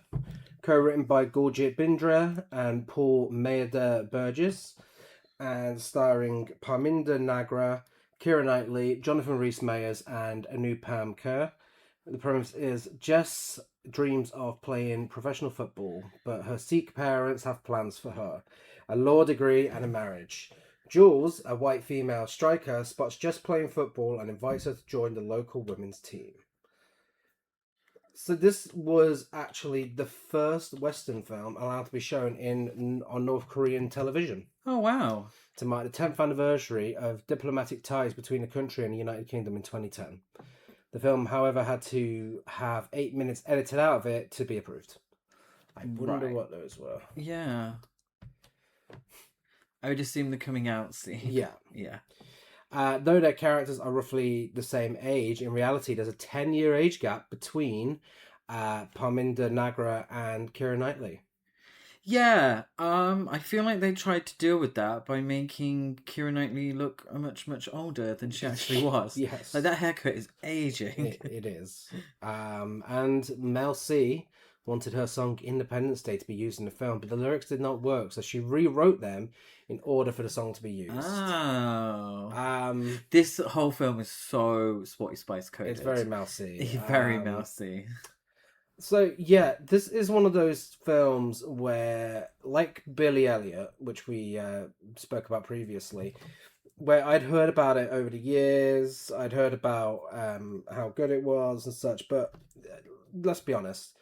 Co-written by Gurjit Bindra and Paul Mayada Burgess. And starring Parminder Nagra, Keira Knightley, Jonathan Rhys-Meyers, and Anupam Kher. The premise is Jess dreams of playing professional football, but her Sikh parents have plans for her: a law degree and a marriage. Jules, a white female striker, spots Jess playing football and invites her to join the local women's team. So this was actually the first Western film allowed to be shown on North Korean television. Oh, wow. To mark the 10th anniversary of diplomatic ties between the country and the United Kingdom in 2010. The film, however, had to have 8 minutes edited out of it to be approved. I wonder what those were. Yeah. I would assume the coming out scene. Yeah. Yeah. Though their characters are roughly the same age, in reality there's a 10-year age gap between Parminder Nagra and Keira Knightley. Yeah, I feel like they tried to deal with that by making Keira Knightley look much, much older than she actually was. Yes. Like, that haircut is aging. It is. And Mel C wanted her song Independence Day to be used in the film, but the lyrics did not work, so she rewrote them in order for the song to be used. Oh. This whole film is so Sporty Spice coded. It's very Mel C. Very Mel C. So, yeah, this is one of those films where, like Billy Elliot, which we spoke about previously, where I'd heard about it over the years, I'd heard about how good it was and such, but let's be honest,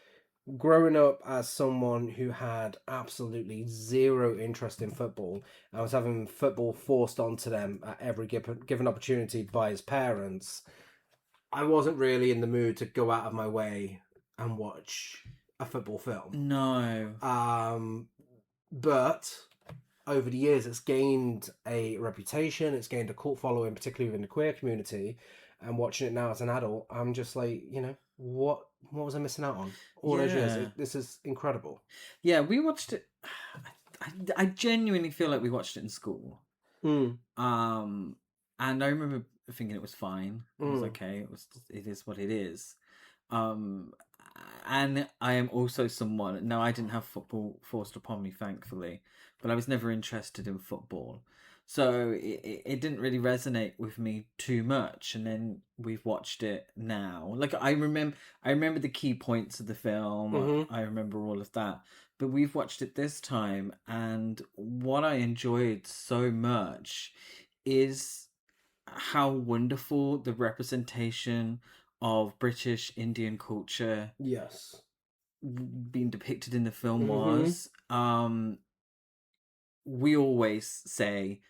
growing up as someone who had absolutely zero interest in football and was having football forced onto them at every given opportunity by his parents, I wasn't really in the mood to go out of my way and watch a football film. No. But over the years, it's gained a reputation, it's gained a cult following, particularly within the queer community, and watching it now as an adult, I'm just like, what was I missing out on? All those years, this is incredible. Yeah, we watched it. I genuinely feel like we watched it in school. Mm. And I remember thinking it was fine. It was okay. It is what it is. And I am also someone. Now, I didn't have football forced upon me, thankfully, but I was never interested in football. So it didn't really resonate with me too much, and then we've watched it now. Like, I remember the key points of the film. Mm-hmm. I remember all of that. But we've watched it this time, and what I enjoyed so much is how wonderful the representation of British Indian culture being depicted in the film was. We always say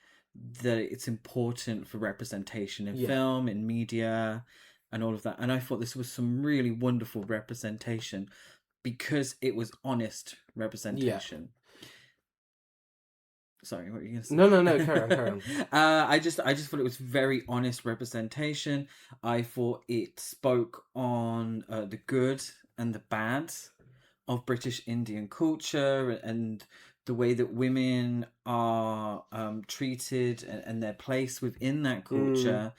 that it's important for representation in film, in media, and all of that. And I thought this was some really wonderful representation because it was honest representation. Yeah. Sorry, what were you going to say? No, carry on. I just thought it was very honest representation. I thought it spoke on the good and the bad of British Indian culture and the way that women are treated and their place within that culture.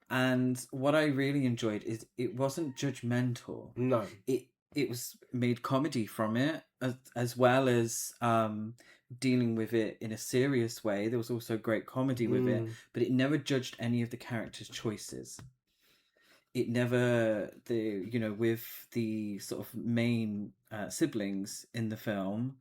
And what I really enjoyed is it wasn't judgmental. No. It was made comedy from it, as well as dealing with it in a serious way. There was also great comedy with it, but it never judged any of the characters' choices. It never, with the sort of main siblings in the film,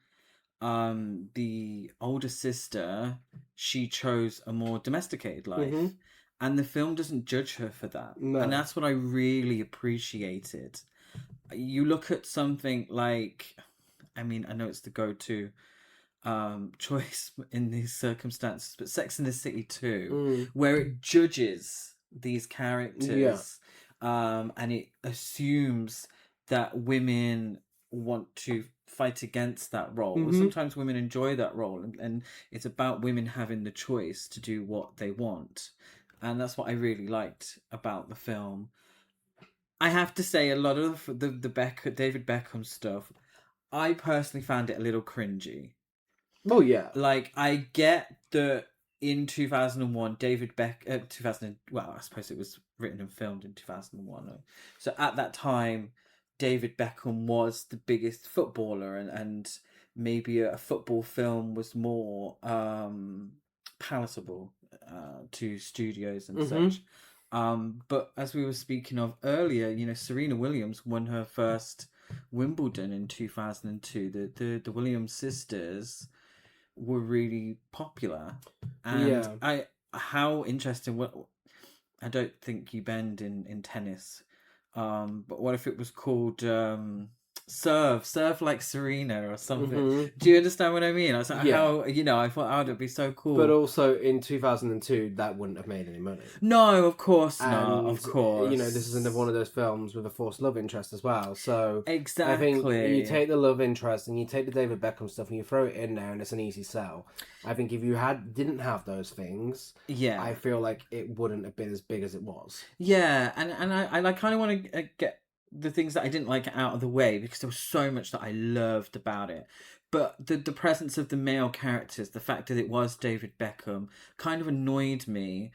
the older sister, she chose a more domesticated life, and the film doesn't judge her for that. No. And that's what I really appreciated. You look at something like, I know it's the go-to choice in these circumstances, but Sex and the City 2, where it judges these characters, and it assumes that women want to fight against that role. Sometimes women enjoy that role, and it's about women having the choice to do what they want. And that's what I really liked about the film. I have to say, a lot of the David Beckham stuff, I personally found it a little cringy. Oh, yeah. Like, I get that in 2001, I suppose it was written and filmed in 2001. So at that time, David Beckham was the biggest footballer, and maybe a football film was more palatable to studios and such. But as we were speaking of earlier, you know, Serena Williams won her first Wimbledon in 2002. The Williams sisters were really popular, and how interesting. What I don't think you bend in tennis, but what if it was called serve like Serena or something? Do you understand what I mean? I was like, how, you know, I thought, oh, it'd be so cool. But also in 2002, that wouldn't have made any money. No, of course not. Of course, you know, this is another one of those films with a forced love interest as well. So exactly, I think you take the love interest and you take the David Beckham stuff and you throw it in there, and it's an easy sell. I think if you didn't have those things, I feel like it wouldn't have been as big as it was. Yeah, and I kind of want to get the things that I didn't like out of the way, because there was so much that I loved about it. But the presence of the male characters, the fact that it was David Beckham, kind of annoyed me,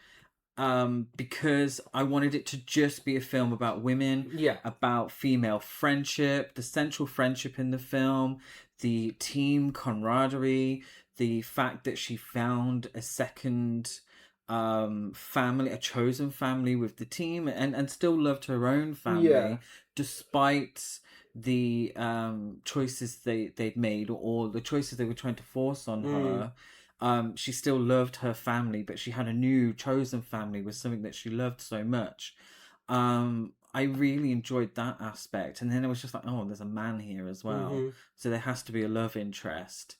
because I wanted it to just be a film about women, about female friendship, the central friendship in the film, the team camaraderie, the fact that she found a second family, a chosen family with the team, and still loved her own family, despite the choices they'd made, or the choices they were trying to force on her. She still loved her family, but she had a new chosen family with something that she loved so much. I really enjoyed that aspect, and then it was just like, oh, there's a man here as well, so there has to be a love interest.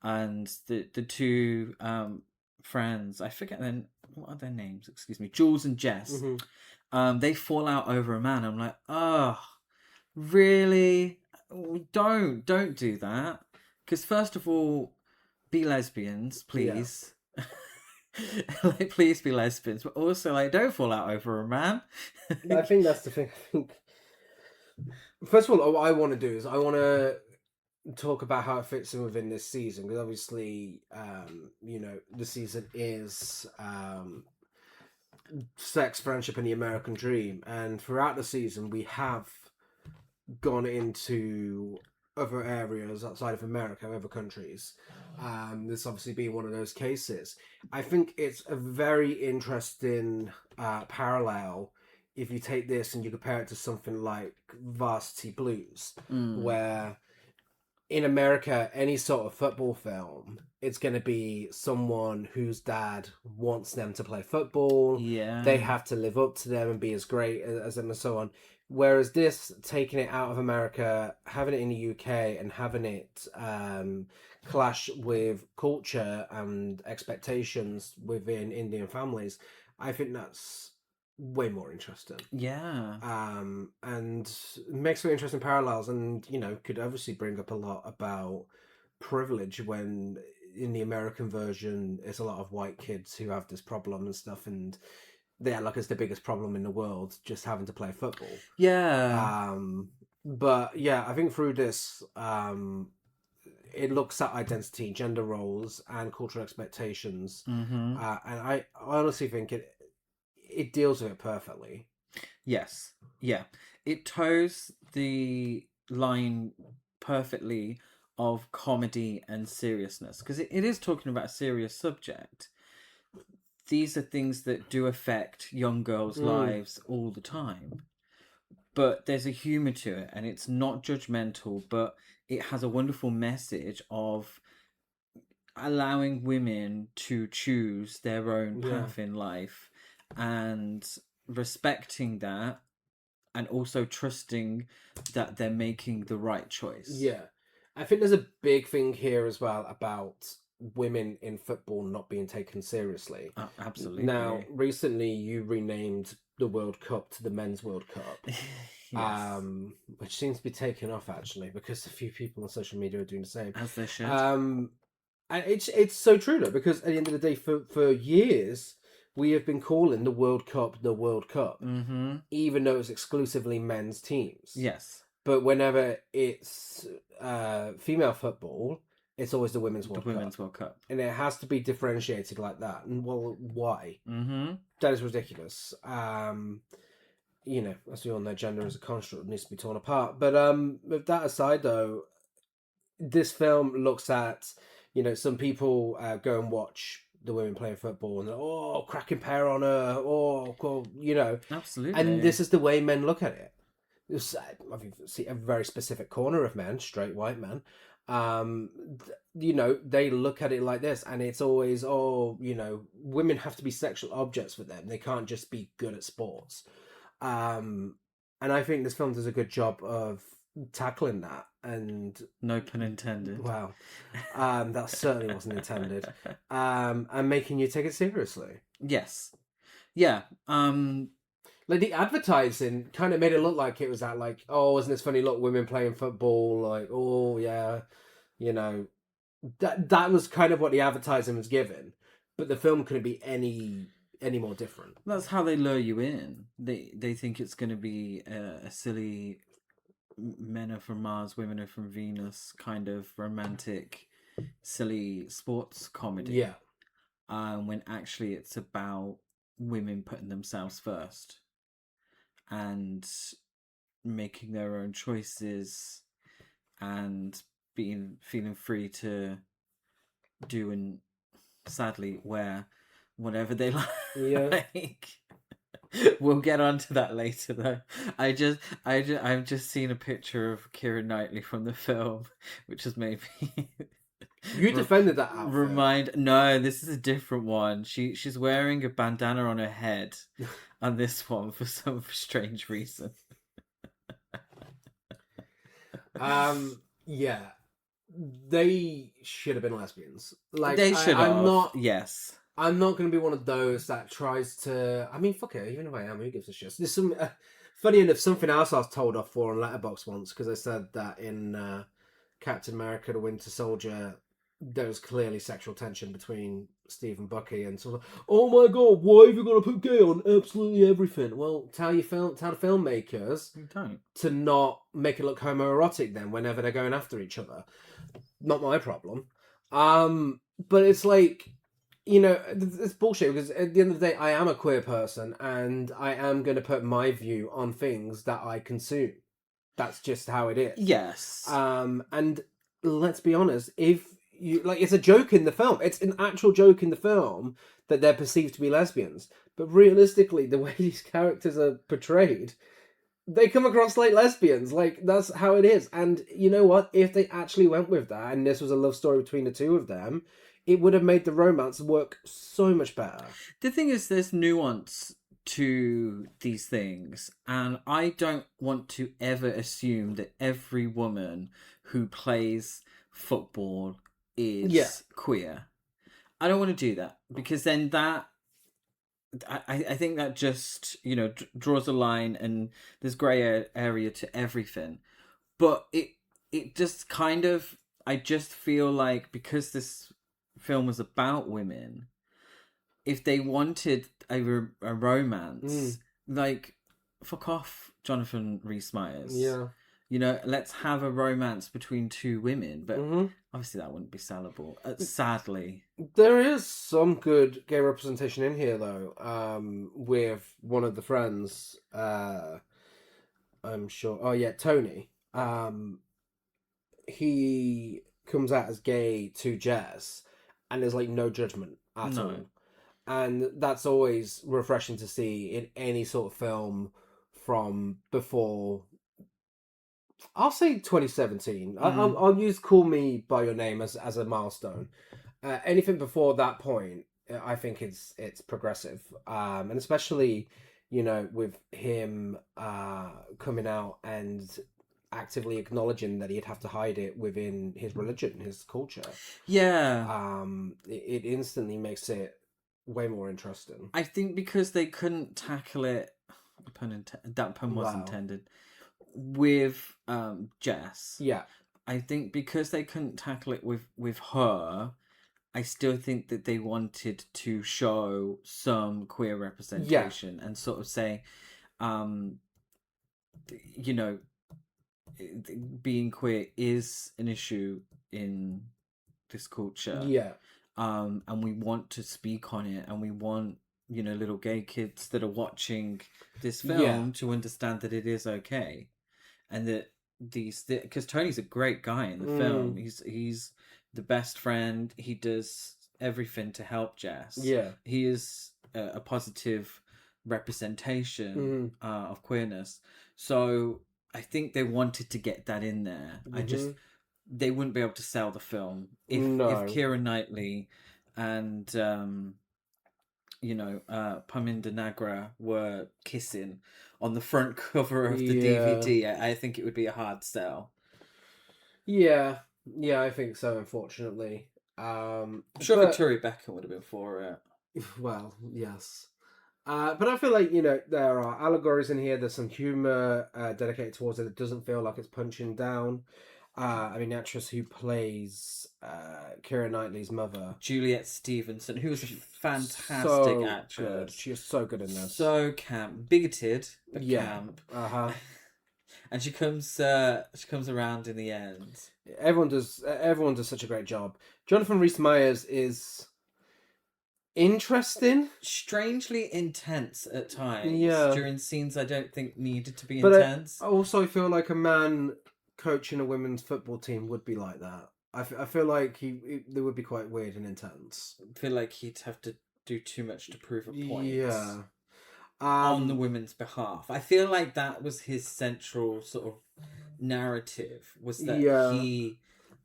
And the two friends, I forget what are their names, excuse me, Jules and Jess, they fall out over a man. I'm like, oh, really? Don't do that, because first of all, be lesbians, please. Like, please be lesbians, but also, like, don't fall out over a man. I think that's the thing. I think, first of all, what I want to do is I want to talk about how it fits in within this season, because obviously, you know, the season is sex, friendship, and the American dream, and throughout the season we have gone into other areas outside of America, other countries. This obviously being one of those cases. I think it's a very interesting parallel if you take this and you compare it to something like Varsity Blues, where in America, any sort of football film, it's going to be someone whose dad wants them to play football. Yeah. They have to live up to them and be as great as them and so on. Whereas this, taking it out of America, having it in the UK and having it clash with culture and expectations within Indian families, I think that's way more interesting. Yeah. And makes for interesting parallels, and, you know, could obviously bring up a lot about privilege when in the American version it's a lot of white kids who have this problem and stuff, and they act like it's the biggest problem in the world, just having to play football. Yeah. But yeah, I think through this, it looks at identity, gender roles, and cultural expectations. And I honestly think it deals with it perfectly. Yes. Yeah. It toes the line perfectly of comedy and seriousness, because it is talking about a serious subject. These are things that do affect young girls' lives all the time. But there's a humour to it, and it's not judgmental, but it has a wonderful message of allowing women to choose their own path in life, and respecting that, and also trusting that they're making the right choice. Yeah. I think there's a big thing here as well about women in football not being taken seriously. Absolutely. Now, recently you renamed the World Cup to the Men's World Cup. Yes. Which seems to be taking off, actually, because a few people on social media are doing the same. As they should. And it's so true, though, because at the end of the day, for years, we have been calling the World Cup, even though it's exclusively men's teams. Yes. But whenever it's female football, it's always the Women's World Cup. And it has to be differentiated like that. And, well, why? Mm-hmm. That is ridiculous. You know, as we all know, gender is a construct that needs to be torn apart. But with that aside, though, this film looks at, you know, some people go and watch the women playing football and they're, oh, cracking pair on her, oh, cool, you know. Absolutely. And this is the way men look at it. I see a very specific corner of men, straight white men. You know, they look at it like this, and it's always, oh, you know, women have to be sexual objects for them. They can't just be good at sports. And I think this film does a good job of tackling that. And no pun intended. Wow, that certainly wasn't intended. And making you take it seriously. Yes, yeah. Like the advertising kind of made it look like it was that, like, oh, isn't this funny? Look, women playing football. Like, oh yeah, you know, that was kind of what the advertising was given. But the film couldn't be any more different. That's how they lure you in. They think it's going to be a silly men are from Mars, women are from Venus kind of romantic, silly sports comedy. Yeah. When actually it's about women putting themselves first and making their own choices and feeling free to do and sadly wear whatever they like. Yeah. We'll get onto that later, though. I've just seen a picture of Keira Knightley from the film, which has made me. You defended that outfit. No, this is a different one. She's wearing a bandana on her head on this one for some strange reason. Yeah, they should have been lesbians. Like they should have. Yes. I'm not going to be one of those that tries to... I mean, fuck it, even if I am, who gives a shit? There's some... funny enough, something else I was told off for on Letterboxd once, because I said that in Captain America, the Winter Soldier, there was clearly sexual tension between Steve and Bucky, and sort of, oh my god, why have you got to put gay on absolutely everything? Well, tell the filmmakers to not make it look homoerotic then, whenever they're going after each other. Not my problem. But it's like... You know, it's bullshit because at the end of the day, I am a queer person and I am going to put my view on things that I consume. That's just how it is. Yes. And let's be honest, if you like, it's a joke in the film. It's an actual joke in the film that they're perceived to be lesbians. But realistically, the way these characters are portrayed, they come across like lesbians. Like, that's how it is. And you know what? If they actually went with that and this was a love story between the two of them, it would have made the romance work so much better. The thing is, there's nuance to these things, and I don't want to ever assume that every woman who plays football is queer. I don't want to do that, because then that... I think that just, you know, draws a line, and there's grey area to everything. But it just kind of... I just feel like, because this film was about women, if they wanted a romance, like, fuck off Jonathan Rhys-Meyers. Yeah. You know, let's have a romance between two women, but obviously that wouldn't be sellable, sadly. There is some good gay representation in here, though, with one of the friends, I'm sure... Oh, yeah, Tony. He comes out as gay to Jess, and there's, like, no judgment at all. And that's always refreshing to see in any sort of film from before... I'll say 2017. I'll use Call Me By Your Name as a milestone. Anything before that point, I think it's progressive. And especially, you know, with him coming out and actively acknowledging that he'd have to hide it within his religion, his culture. Yeah. It instantly makes it way more interesting. I think because they couldn't tackle it, that pun was intended, with Jess. Yeah. I think because they couldn't tackle it with her, I still think that they wanted to show some queer representation and sort of say, you know, being queer is an issue in this culture. Yeah. And we want to speak on it, and we want, you know, little gay kids that are watching this film to understand that it is okay, and that because Tony's a great guy in the film. He's the best friend. He does everything to help Jess. Yeah. He is a positive representation of queerness. So I think they wanted to get that in there. They wouldn't be able to sell the film if Keira Knightley and Parminder Nagra were kissing on the front cover of the DVD. I think it would be a hard sell. Yeah, I think so. Unfortunately, I'm sure Victoria Beckham would have been for it. Well, yes. But I feel like, you know, there are allegories in here. There's some humour dedicated towards it. It doesn't feel like it's punching down. I mean, the actress who plays Keira Knightley's mother, Juliet Stevenson, who's a fantastic actress. Good. She is so good in this. So camp, bigoted, but camp. And she comes around in the end. Everyone does such a great job. Jonathan Rhys-Meyers is interesting, strangely intense at times. During scenes I don't think needed to be intense. I also feel like a man coaching a women's football team would be like that. I feel like they would be quite weird and intense. I feel like he'd have to do too much to prove a point. Yeah. On the women's behalf. I feel like that was his central sort of narrative, was that he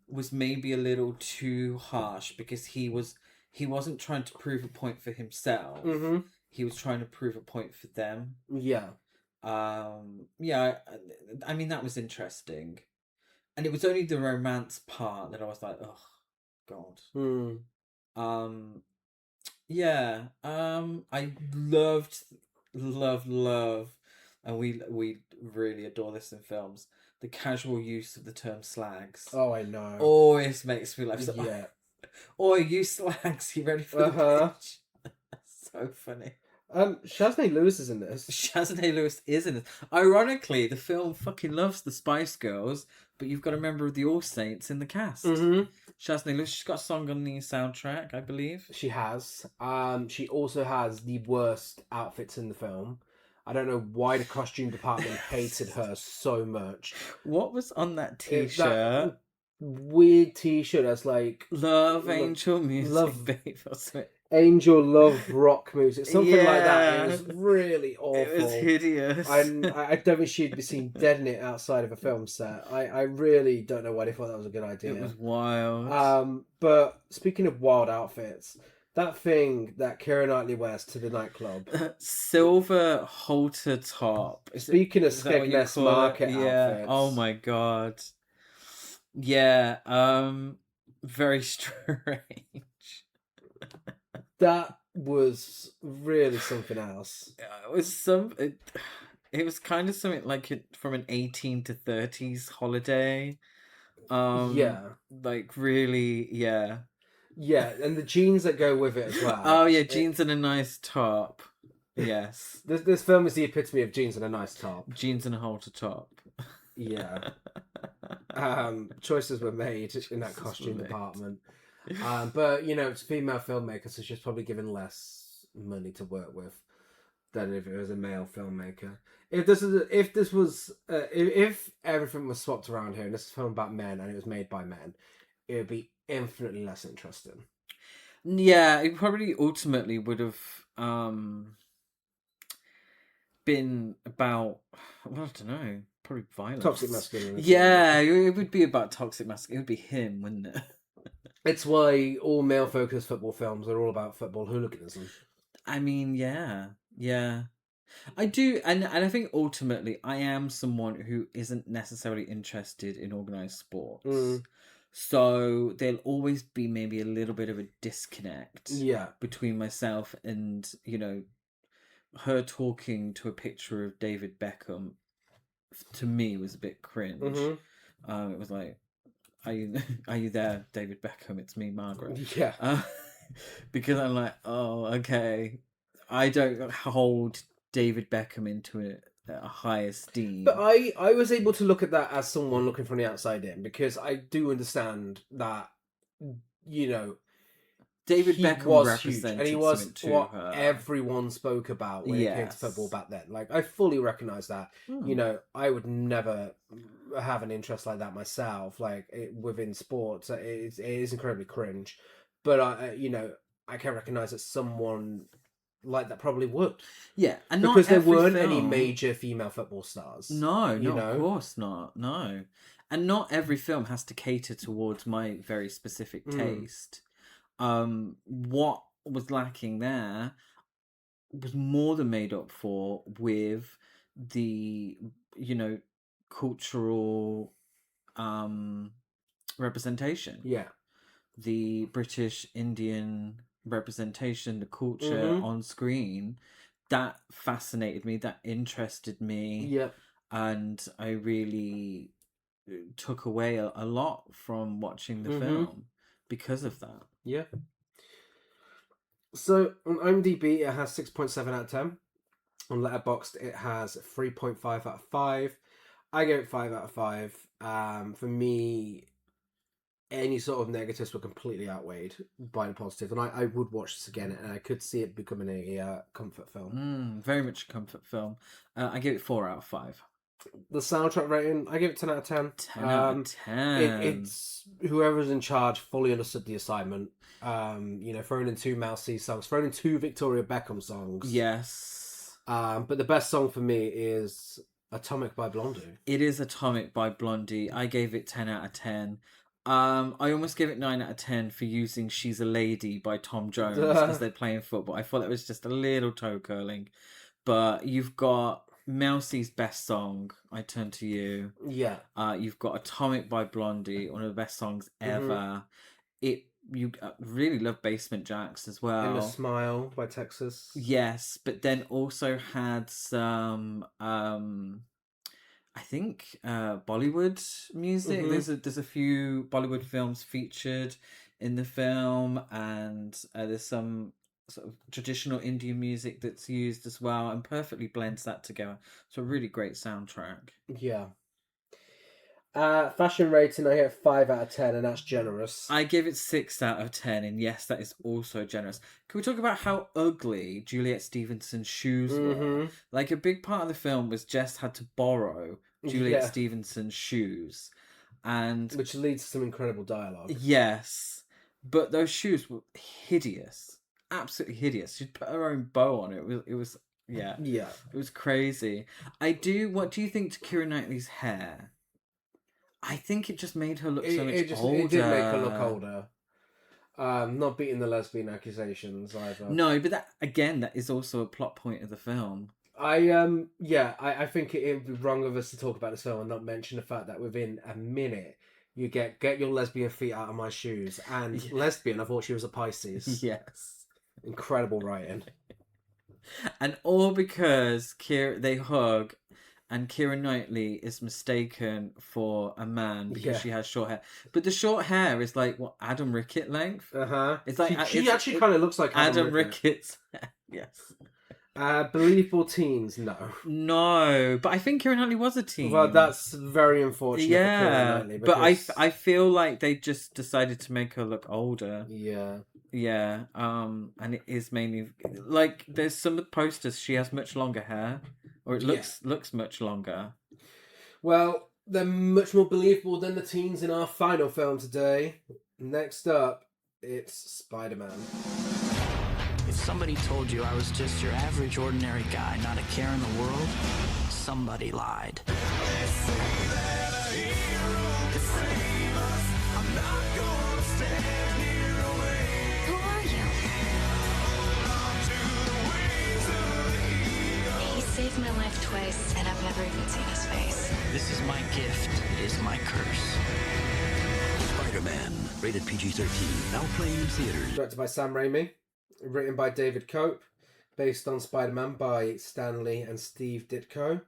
was maybe a little too harsh because he wasn't trying to prove a point for himself. He was trying to prove a point for them. Yeah. I mean, that was interesting. And it was only the romance part that I was like, oh, God. I love, and we really adore this in films, the casual use of the term slags. Oh, I know. Always makes me laugh. Yeah. Oi, you slags, you ready for the pitch? So funny. Shaznay Lewis is in this. Shaznay Lewis is in this. Ironically, the film fucking loves the Spice Girls, but you've got a member of the All Saints in the cast. Shaznay Lewis, she's got a song on the soundtrack, I believe. She has. She also has the worst outfits in the film. I don't know why the costume department hated her so much. What was on that t-shirt? That weird t-shirt that's like... Love Angel Music, babe. Angel Love Rock Music. Something like that. It was really awful. It was hideous. I don't think she'd be seen dead in it outside of a film set. I really don't know why they thought that was a good idea. It was wild. But speaking of wild outfits... That thing that Keira Knightley wears to the nightclub. Silver halter top. Speaking of Skegness Market outfits. Oh my God. Yeah. Very strange. That was really something else. It was kind of something like from an 18 to 30s holiday. Like really, yeah. Yeah, and the jeans that go with it as well. Oh yeah, jeans and a nice top. Yes. This film is the epitome of jeans and a nice top. Jeans and a halter top. Yeah. Choices were made in that costume department. But, you know, it's a female filmmaker, so she's probably given less money to work with than if it was a male filmmaker. If everything was swapped around here and this is a film about men and it was made by men, it would be infinitely less interesting. Yeah, it probably ultimately would have been about, well, I don't know, probably violence. Toxic masculinity. Yeah, it would be about toxic masculinity. It would be him, wouldn't it? It's why all male-focused football films are all about football hooliganism. I mean, yeah. I do, and I think ultimately I am someone who isn't necessarily interested in organised sports. So there'll always be maybe a little bit of a disconnect between myself and, you know, her talking to a picture of David Beckham, to me, was a bit cringe. It was like, are you there, David Beckham? It's me, Margaret. Yeah. Because I'm like, oh, okay. I don't hold David Beckham into a high esteem. But I was able to look at that as someone looking from the outside in, because I do understand that you know, David he Beckham was huge, represented and he was something to what her. everyone spoke about when it came to football back then. Like, I fully recognize that. You know, I would never have an interest like that myself. Like within sports, it is incredibly cringe. But you know, I can recognize that someone like that probably would. Yeah, and because not there every weren't any film- major female football stars. No, you no, know? of course not. No, and not every film has to cater towards my very specific taste. What was lacking there was more than made up for with the, you know, cultural representation. Yeah. The British Indian representation, the culture on screen, that fascinated me, that interested me. Yep. And I really took away a lot from watching the film because of that. Yeah. So on IMDb it has 6.7 out of 10. On Letterboxd it has 3.5 out of 5. I gave it 5 out of 5. For me, any sort of negatives were completely outweighed by the positives, and I would watch this again, and I could see it becoming a comfort film. Very much a comfort film. I give it 4 out of 5. The soundtrack rating, I give it 10 out of 10. 10 out of 10. It's whoever's in charge fully understood the assignment. You know, throwing in 2 Mousy songs, throwing in 2 Victoria Beckham songs. Yes. But the best song for me is Atomic by Blondie. It is Atomic by Blondie. I gave it 10 out of 10. I almost gave it 9 out of 10 for using She's a Lady by Tom Jones as they're playing football. I thought that was just a little toe curling. But you've got Mousy's best song, I Turn to You. Yeah. You've got Atomic by Blondie, one of the best songs ever. You really love Basement Jaxx as well. And A Smile by Texas. Yes, but then also had some I think Bollywood music. There's a few Bollywood films featured in the film, and there's some sort of traditional Indian music that's used as well, and perfectly blends that together. So a really great soundtrack. Yeah. Fashion rating, I get 5 out of 10, and that's generous. I give it 6 out of 10, and yes, that is also generous. Can we talk about how ugly Juliet Stevenson's shoes were? Like, a big part of the film was Jess had to borrow Juliet Stevenson's shoes, and which leads to some incredible dialogue. Yes, but those shoes were hideous, absolutely hideous. She'd put her own bow on it. It was it was crazy. What do you think to Keira Knightley's hair? I think it just made her look so much older. It did make her look older. Not beating the lesbian accusations either. No, but that is also a plot point of the film. I think it would be wrong of us to talk about this film and not mention the fact that within a minute you get your lesbian feet out of my shoes, and lesbian, I thought she was a Pisces. Yes. Incredible writing. And all because they hug, and Keira Knightley is mistaken for a man because she has short hair. But the short hair is like, what, Adam Rickett length? It's like she actually kind of looks like Adam Rickett's hair. Yes. Believable teens, no. No, but I think Keira Knightley was a teen. Well, that's very unfortunate for Keira Knightley. Because... But I feel like they just decided to make her look older. Yeah. Yeah, and it is mainly... Like, there's some posters, she has much longer hair. Or it looks much longer. Well, they're much more believable than the teens in our final film today. Next up, it's Spider-Man. If somebody told you I was just your average, ordinary guy, not a care in the world, somebody lied. Who are you? He saved my life twice, and I've never even seen his face. This is my gift. It is my curse. Spider-Man, rated PG-13, now playing in theaters. Directed by Sam Raimi. Written by David Cope. Based on Spider-Man by Stan Lee and Steve Ditko.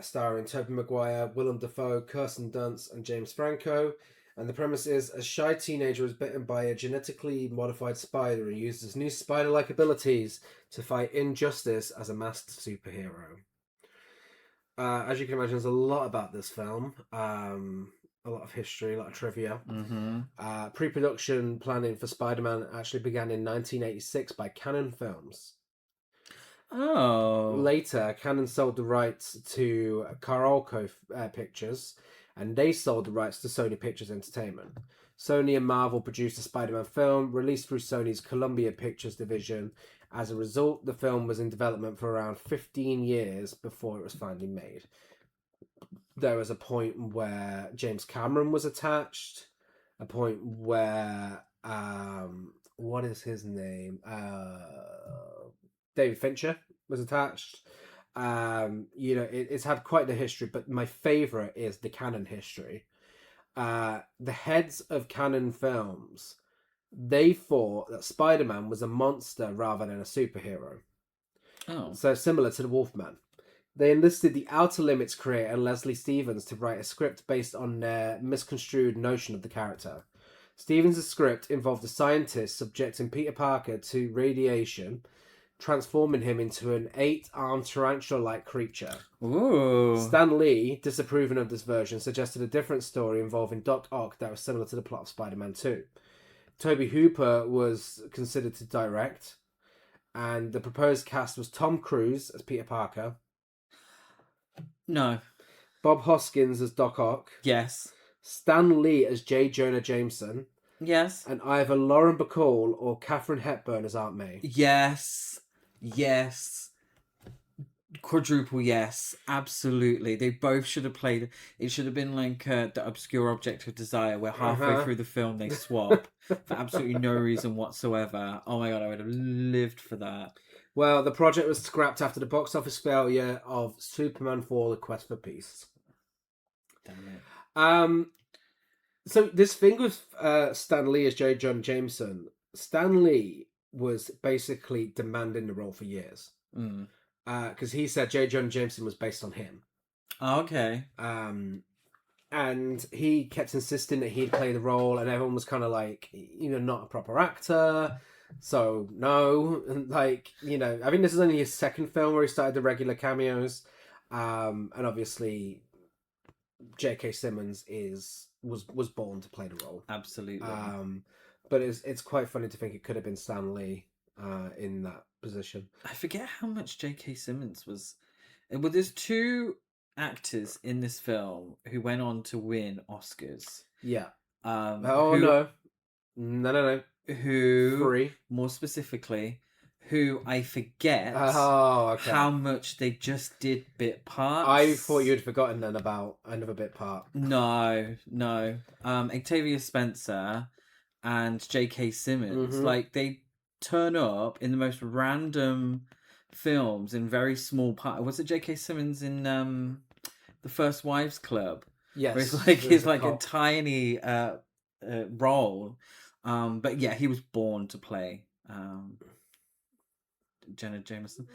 Starring Tobey Maguire, Willem Dafoe, Kirsten Dunst, and James Franco. And the premise is, a shy teenager is bitten by a genetically modified spider and uses new spider-like abilities to fight injustice as a masked superhero. As you can imagine, there's a lot about this film. a lot of history, a lot of trivia. Mm-hmm. Pre-production planning for Spider-Man actually began in 1986 by Cannon Films. Oh. Later, Cannon sold the rights to Carolco Pictures, and they sold the rights to Sony Pictures Entertainment. Sony and Marvel produced a Spider-Man film, released through Sony's Columbia Pictures division. As a result, the film was in development for around 15 years before it was finally made. There was a point where James Cameron was attached, a point where, what is his name? David Fincher was attached. It's had quite the history, but my favourite is the Cannon history. The heads of Cannon Films, they thought that Spider-Man was a monster rather than a superhero. Oh. So similar to the Wolfman. They enlisted the Outer Limits creator Leslie Stevens to write a script based on their misconstrued notion of the character. Stevens' script involved a scientist subjecting Peter Parker to radiation, transforming him into an 8-armed tarantula-like creature. Ooh. Stan Lee, disapproving of this version, suggested a different story involving Doc Ock that was similar to the plot of Spider-Man 2. Toby Hooper was considered to direct, and the proposed cast was Tom Cruise as Peter Parker. No. Bob Hoskins as Doc Ock. Yes. Stan Lee as J. Jonah Jameson. Yes. And either Lauren Bacall or Katharine Hepburn as Aunt May. Yes. Yes. Quadruple yes. Absolutely. They both should have played. It should have been like The Obscure Object of Desire, where halfway through the film they swap for absolutely no reason whatsoever. Oh my god, I would have lived for that. Well, the project was scrapped after the box office failure of Superman 4: The Quest for Peace. Damn it. So this thing with Stan Lee as J. Jonah Jameson, Stan Lee was basically demanding the role for years. Because he said J. Jonah Jameson was based on him. Oh, okay. And he kept insisting that he'd play the role, and everyone was kind of like, not a proper actor. So, no. I think this is only his second film where he started the regular cameos. And obviously, J.K. Simmons was born to play the role. Absolutely. But it's quite funny to think it could have been Stan Lee in that position. I forget how much J.K. Simmons was. Well, there's two actors in this film who went on to win Oscars. Yeah. No. Who, 3. more specifically, who I forget how much they just did bit parts. I thought you'd forgotten then about another bit part. No. Octavia Spencer and J.K. Simmons, they turn up in the most random films in very small part. Was it J.K. Simmons in The First Wives Club? Yes. Where he's like a tiny role. But yeah, he was born to play Jonah Jameson.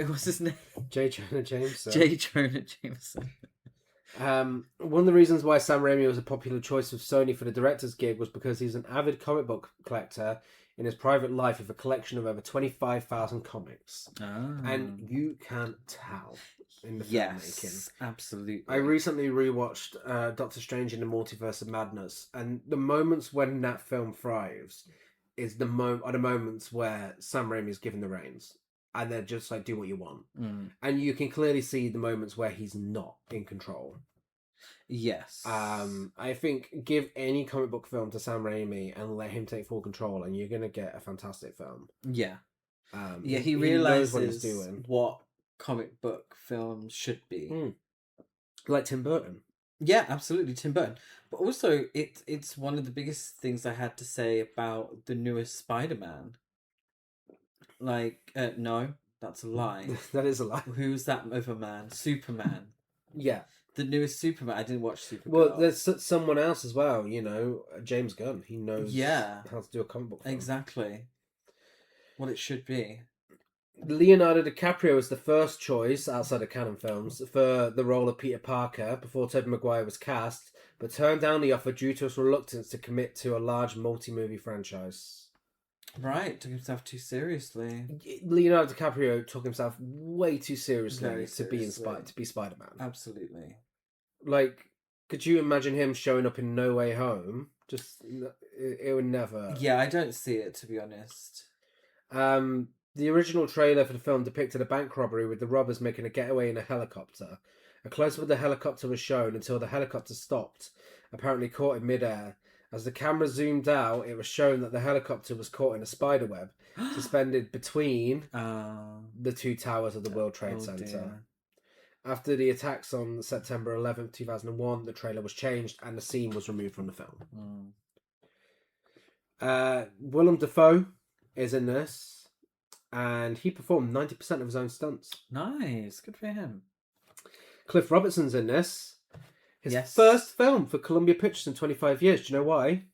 What's his name? J. Jonah Jameson. J. Jonah Jameson. One of the reasons why Sam Raimi was a popular choice with Sony for the director's gig was because he's an avid comic book collector in his private life with a collection of over 25,000 comics. And you can tell in the filmmaking. Yes, absolutely. I recently rewatched Doctor Strange in the Multiverse of Madness, and the moments when that film thrives are the moments where Sam Raimi is given the reins. And they're just like, do what you want. And you can clearly see the moments where he's not in control. Yes. I think give any comic book film to Sam Raimi and let him take full control, and you're going to get a fantastic film. Yeah. He knows realizes what he's doing. What comic book films should be. Like Tim Burton. Yeah, absolutely, Tim Burton. But also, it's one of the biggest things I had to say about the newest Spider-Man. No, that's a lie. That is a lie. Who's that other man? Superman. Yeah. The newest Superman. I didn't watch Superman. Well, there's someone else as well, James Gunn. He knows how to do a comic book film. Exactly. What it should be. Leonardo DiCaprio was the first choice outside of Cannon Films for the role of Peter Parker before Tobey Maguire was cast, but turned down the offer due to his reluctance to commit to a large multi-movie franchise. Right, took himself too seriously. Leonardo DiCaprio took himself way too seriously to be Spider-Man. Absolutely. Could you imagine him showing up in No Way Home? It would never. Yeah, I don't see it, to be honest. The original trailer for the film depicted a bank robbery with the robbers making a getaway in a helicopter. A close-up of the helicopter was shown until the helicopter stopped, apparently caught in midair. As the camera zoomed out, it was shown that the helicopter was caught in a spider web, suspended between the two towers of the World Trade Center. Dear. After the attacks on September 11th, 2001, the trailer was changed and the scene was removed from the film. Willem Dafoe is in this, and he performed 90% of his own stunts. Nice, good for him. Cliff Robertson's in this. His first film for Columbia Pictures in 25 years. Do you know why?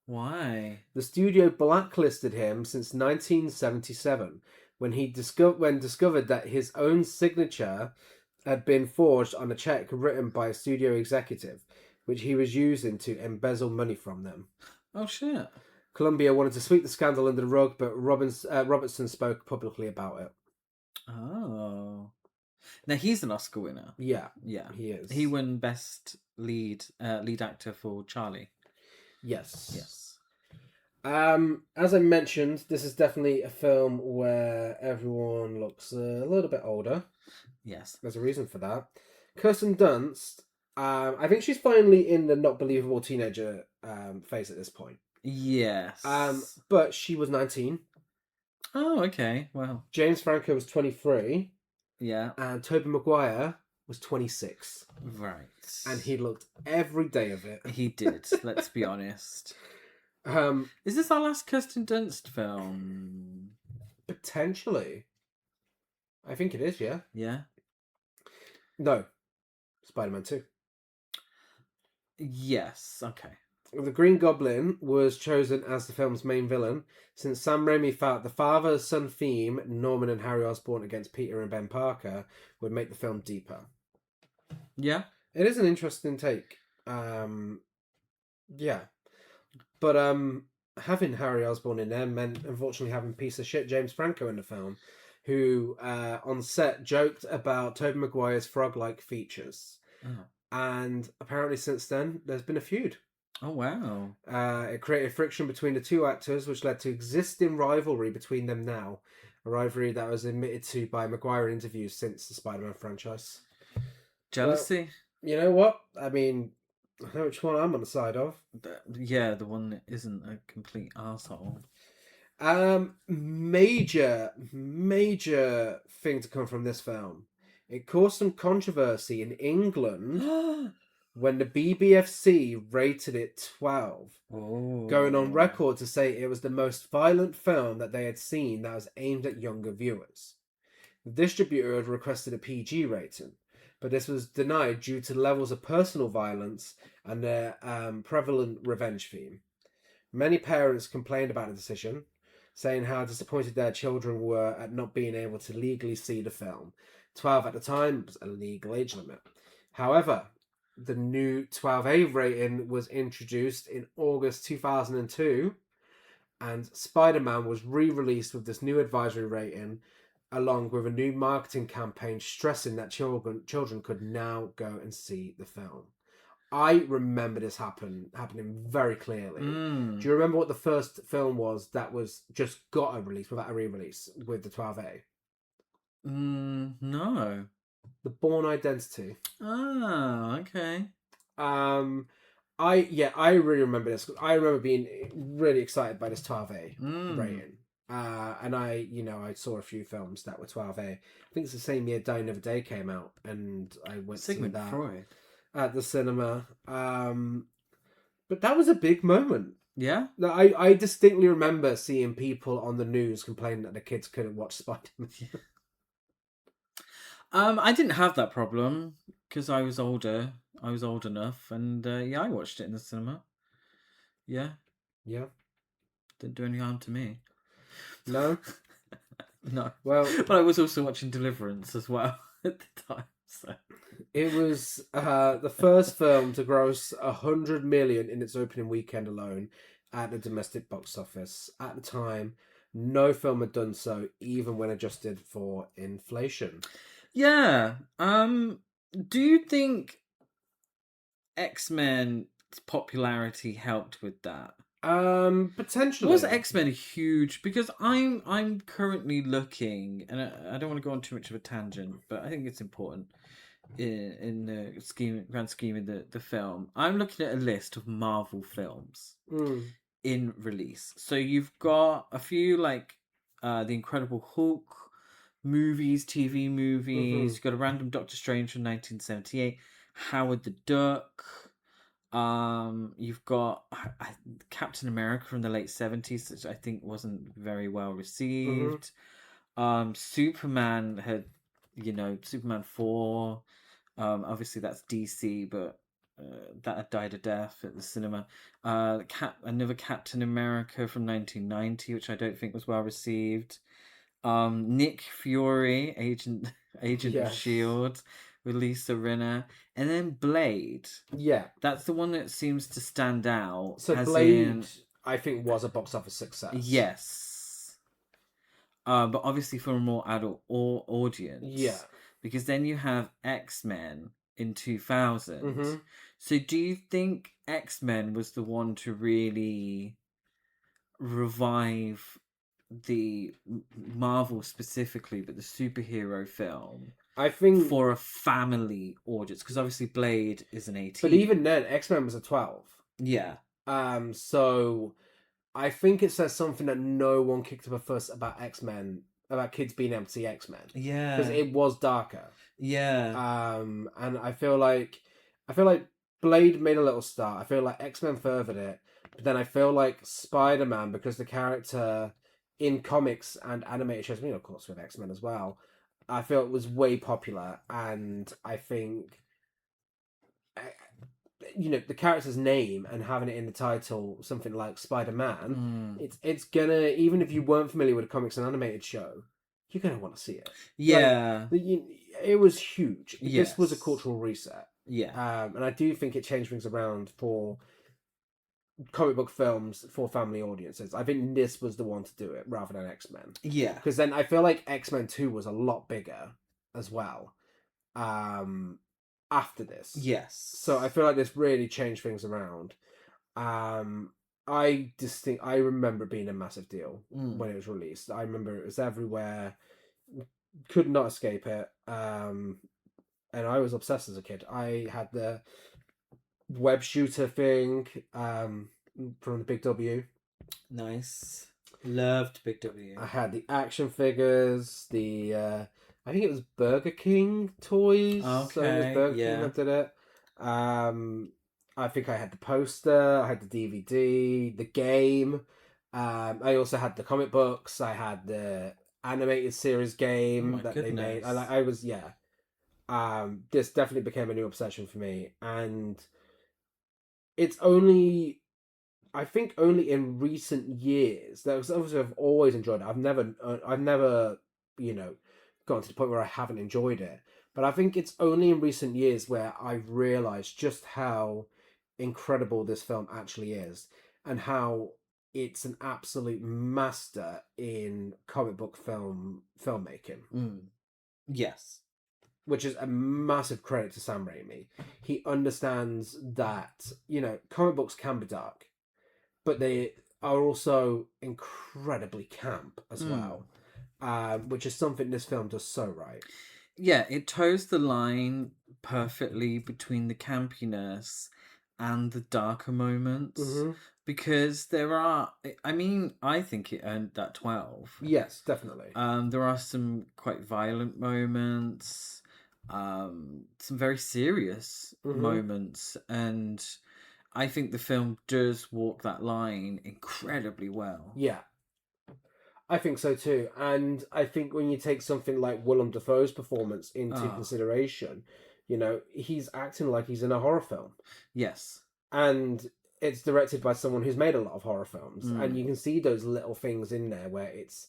Why? The studio blacklisted him since 1977 when discovered that his own signature had been forged on a check written by a studio executive, which he was using to embezzle money from them. Oh, shit. Columbia wanted to sweep the scandal under the rug, but Robertson spoke publicly about it. Oh. Now, he's an Oscar winner. Yeah, he is. he He won Best Lead Actor for Charlie. Yes. As I mentioned, this is definitely a film where everyone looks a little bit older. Yes. There's a reason for that. Kirsten Dunst, I think she's finally in the not believable teenager phase at this point. Yes. But she was 19. Oh, okay. Wow. James Franco was 23. Yeah. And Tobey Maguire was 26. Right. And he looked every day of it. He did, let's be honest. Is this our last Kirsten Dunst film? Potentially. I think it is, yeah. Yeah? No. Spider-Man 2. Yes, okay. The Green Goblin was chosen as the film's main villain since Sam Raimi felt the father-son theme, Norman and Harry Osborn against Peter and Ben Parker, would make the film deeper. Yeah? It is an interesting take. Yeah. But having Harry Osborn in there meant, unfortunately, having piece of shit James Franco in the film, who on set joked about Tobey Maguire's frog-like features. Oh. And apparently since then, there's been a feud. Oh, wow. It created friction between the two actors, which led to existing rivalry between them now. A rivalry that was admitted to by Maguire in interviews since the Spider-Man franchise. Jealousy? Well, you know what? I mean, I know which one I'm on the side of. Yeah, the one that isn't a complete arsehole. Major thing to come from this film. It caused some controversy in England when the BBFC rated it 12, going on record to say it was the most violent film that they had seen that was aimed at younger viewers. The distributor had requested a PG rating, but this was denied due to levels of personal violence and their prevalent revenge theme. Many parents complained about the decision, saying how disappointed their children were at not being able to legally see the film. 12 at the time was a legal age limit. However, the new 12A rating was introduced in August 2002, and Spider-Man was re-released with this new advisory rating, along with a new marketing campaign stressing that children could now go and see the film. I remember this happening very clearly. Do you remember what the first film was that was just got a release without a re-release with the 12A? No. The Bourne Identity. Oh, okay. I really remember this. I remember being really excited by this 12A rating. And I saw a few films that were 12A. I think it's the same year Die Another Day came out, and I went to see that Freud. At the cinema. But that was a big moment. Yeah? I distinctly remember seeing people on the news complaining that the kids couldn't watch Spider-Man. I didn't have that problem because I was older. I was old enough, and I watched it in the cinema. Yeah. Yeah. Didn't do any harm to me. No? No. Well, but I was also watching Deliverance as well at the time. So it was the first film to gross 100 million in its opening weekend alone at the domestic box office. At the time, no film had done so, even when adjusted for inflation. Yeah. Do you think X-Men's popularity helped with that? Potentially. Was X-Men huge? Because I'm currently looking, and I don't want to go on too much of a tangent, but I think it's important in the grand scheme of the film. I'm looking at a list of Marvel films in release. So you've got a few like the Incredible Hulk movies, TV movies. You've got a random Doctor Strange from 1978, Howard the Duck. You've got Captain America from the late 70s, which I think wasn't very well received. Superman had, Superman 4. Obviously that's DC, but that had died a death at the cinema. Another Captain America from 1990, which I don't think was well received. Nick Fury, Agent of S.H.I.E.L.D. with Lisa Rinna, and then Blade. Yeah, that's the one that seems to stand out. So Blade, I think, was a box office success. Yes, but obviously for a more adult audience. Yeah, because then you have X-Men in 2000. So do you think X-Men was the one to really revive the Marvel specifically, but the superhero film? I think for a family audience, because obviously Blade is an 18. But even then, X-Men was a 12. Yeah. So I think it says something that no one kicked up a fuss about X-Men, about kids being able to see X-Men. Yeah. Because it was darker. Yeah. And I feel like Blade made a little start. I feel like X-Men furthered it. But then I feel like Spider-Man, because the character in comics and animated shows, of course with X-Men as well, I feel it was way popular, and I think, the character's name and having it in the title, something like Spider-Man, it's gonna, even if you weren't familiar with a comics and animated show, you're gonna want to see it. Yeah. It was huge. Yes. This was a cultural reset. Yeah. And I do think it changed things around for comic book films for family audiences. I think this was the one to do it rather than X-Men. Yeah. Because then I feel like X-Men 2 was a lot bigger as well after this. Yes. So I feel like this really changed things around. I remember it being a massive deal when it was released. I remember it was everywhere. Could not escape it. And I was obsessed as a kid. I had the web shooter thing from the Big W. Nice. Loved Big W. I had the action figures, I think it was Burger King toys. Okay, so it was Burger King that did it. I think I had the poster, I had the DVD, the game. I also had the comic books, I had the animated series game they made. This definitely became a new obsession for me, and it's only in recent years that obviously I've always enjoyed it. I've never gotten to the point where I haven't enjoyed it. But I think it's only in recent years where I've realised just how incredible this film actually is, and how it's an absolute master in comic book filmmaking. Yes. Which is a massive credit to Sam Raimi. He understands that, comic books can be dark, but they are also incredibly camp as well, which is something this film does so right. Yeah, it toes the line perfectly between the campiness and the darker moments. Because there are, I think it earned that 12. Yes, definitely. There are some quite violent moments, some very serious moments, and I think the film does walk that line incredibly well. Yeah, I think so too. And I think when you take something like Willem Dafoe's performance into consideration, he's acting like he's in a horror film. Yes. And it's directed by someone who's made a lot of horror films, and you can see those little things in there where it's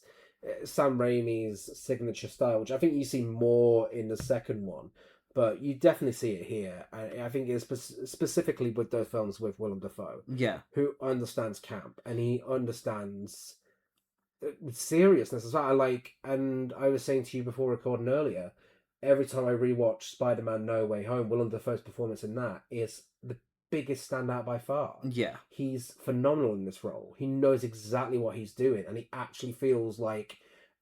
Sam Raimi's signature style, which I think you see more in the second one, but you definitely see it here. I think it's specifically with those films with Willem Dafoe, who understands camp, and he understands seriousness as well. And I was saying to you before recording earlier, every time I rewatch Spider-Man No Way Home, Willem Dafoe's performance in that is the biggest standout by far. Yeah. He's phenomenal in this role. He knows exactly what he's doing, and he actually feels like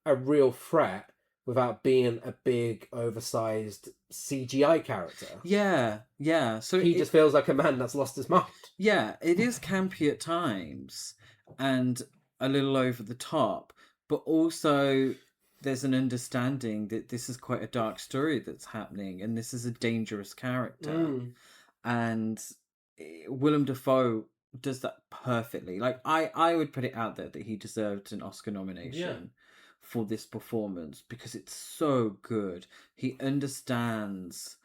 a real threat without being a big, oversized CGI character. Yeah, yeah. So he just feels like a man that's lost his mind. Yeah, it is campy at times and a little over the top, but also there's an understanding that this is quite a dark story that's happening, and this is a dangerous character. And Willem Dafoe does that perfectly. Like, I would put it out there that he deserved an Oscar nomination for this performance because it's so good. He understands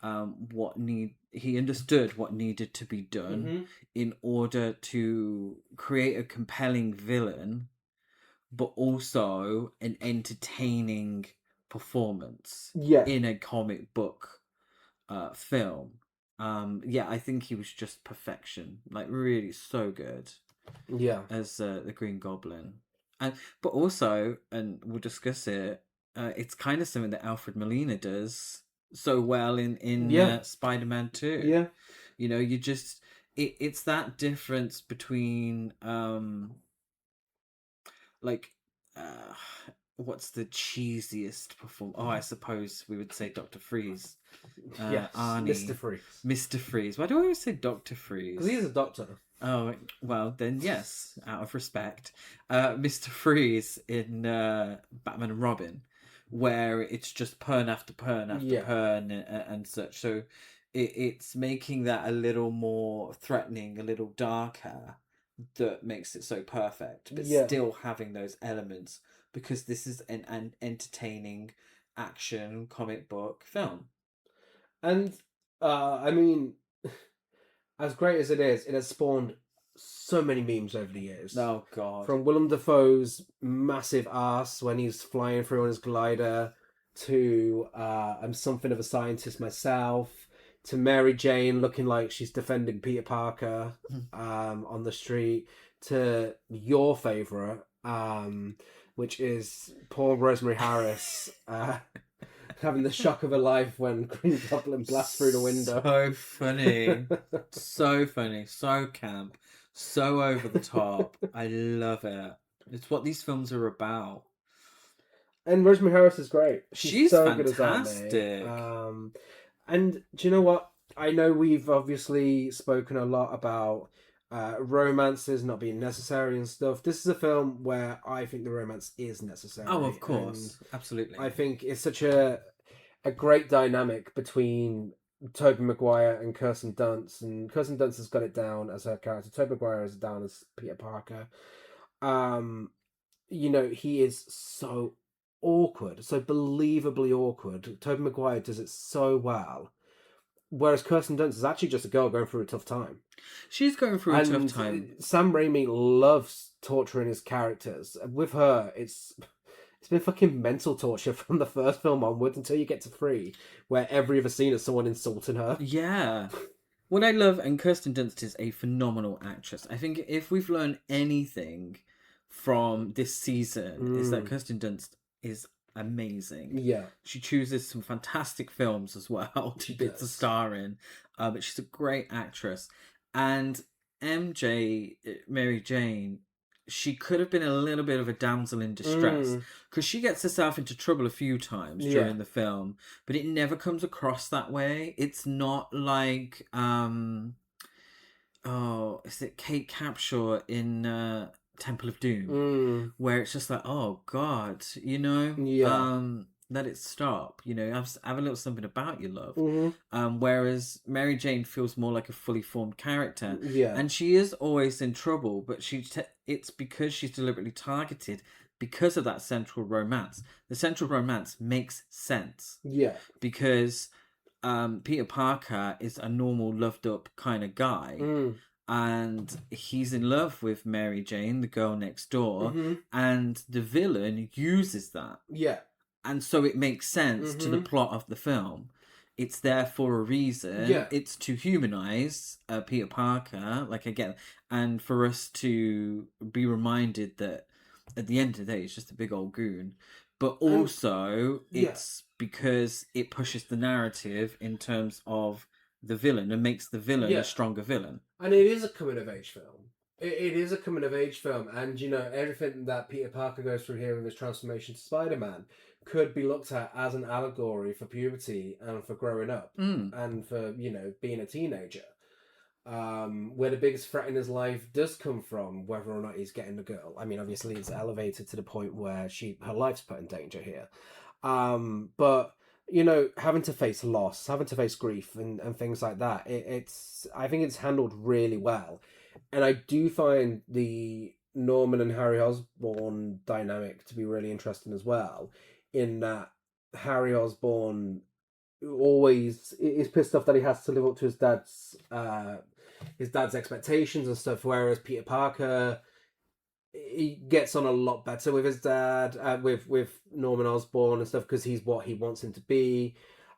he understood what needed to be done in order to create a compelling villain, but also an entertaining performance in a comic book film. I think he was just perfection, like really so good. As the Green Goblin. But also, and we'll discuss it, it's kind of something that Alfred Molina does so well in Spider-Man 2. You know, you just it's that difference between what's the cheesiest perform? Oh, I suppose we would say Dr. Freeze. Arnie. Mr. Freeze. Mr. Freeze. Why do I always say Dr. Freeze? Because he is a doctor. Oh, well, then yes, out of respect. Mr. Freeze in Batman and Robin, where it's just pun after pun after pun and such. So it's making that a little more threatening, a little darker, that makes it so perfect, but still having those elements, because this is an entertaining action comic book film. And, I mean, as great as it is, it has spawned so many memes over the years. Oh, God. From Willem Dafoe's massive ass when he's flying through on his glider, to I'm something of a scientist myself, to Mary Jane looking like she's defending Peter Parker on the street, to your favourite, which is poor Rosemary Harris having the shock of her life when Green Goblin blasts through the window. So funny. So funny. So camp. So over the top. I love it. It's what these films are about. And Rosemary Harris is great. She's so fantastic. Good as that, and do you know what? I know we've obviously spoken a lot about romances not being necessary and stuff. This is a film where I think the romance is necessary. Oh, of course. Absolutely. I think it's such a great dynamic between Tobey Maguire and Kirsten Dunst. And Kirsten Dunst has got it down as her character. Tobey Maguire is down as Peter Parker. You know, he is so awkward, so believably awkward. Tobey Maguire does it so well. Whereas Kirsten Dunst is actually just a girl going through a tough time. She's going through a tough time. Sam Raimi loves torturing his characters. With her, it's been fucking mental torture from the first film onwards until you get to 3, where every other scene is someone insulting her. Yeah. What I love, and Kirsten Dunst is a phenomenal actress. I think if we've learned anything from this season, is that Kirsten Dunst is amazing. Yeah. She chooses some fantastic films as well to star in. But she's a great actress. And MJ, Mary Jane, she could have been a little bit of a damsel in distress, because she gets herself into trouble a few times during the film, but it never comes across that way. It's not like is it Kate Capshaw in Temple of Doom, where it's just like, oh God, you know, let it stop, you know, have a little something about you, love. Whereas Mary Jane feels more like a fully formed character, and she is always in trouble, but it's because she's deliberately targeted because of that central romance. The central romance makes sense, because Peter Parker is a normal, loved up kind of guy. And he's in love with Mary Jane, the girl next door, and the villain uses that. And so it makes sense to the plot of the film. It's there for a reason. It's to humanize Peter Parker, like again, and for us to be reminded that at the end of the day, it's just a big old goon. But also, it's because it pushes the narrative in terms of the villain and makes the villain a stronger villain. And it is a coming-of-age film. It is a coming-of-age film. And, you know, everything that Peter Parker goes through here with his transformation to Spider-Man could be looked at as an allegory for puberty and for growing up and for, you know, being a teenager. Where the biggest threat in his life does come from, whether or not he's getting the girl. I mean, obviously it's elevated to the point where her life's put in danger here. But, you know, having to face loss, having to face grief and things like that, I think it's handled really well. And I do find the Norman and Harry Osborn dynamic to be really interesting as well, in that Harry Osborn always is pissed off that he has to live up to his dad's expectations and stuff, whereas Peter Parker, he gets on a lot better with his dad, with Norman Osborn and stuff, because he's what he wants him to be.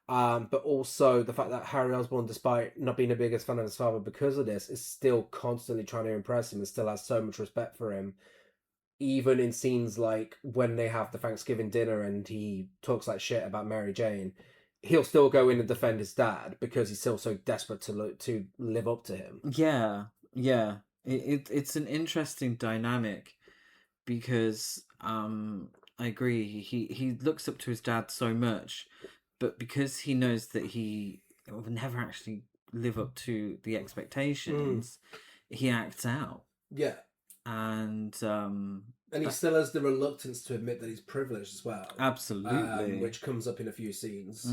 But also the fact that Harry Osborn, despite not being the biggest fan of his father because of this, is still constantly trying to impress him and still has so much respect for him. Even in scenes like when they have the Thanksgiving dinner and he talks like shit about Mary Jane, he'll still go in and defend his dad because he's still so desperate to live up to him. Yeah. It's an interesting dynamic because I agree. He looks up to his dad so much, but because he knows that he will never actually live up to the expectations, he acts out. Yeah. And he still has the reluctance to admit that he's privileged as well. Absolutely. Which comes up in a few scenes.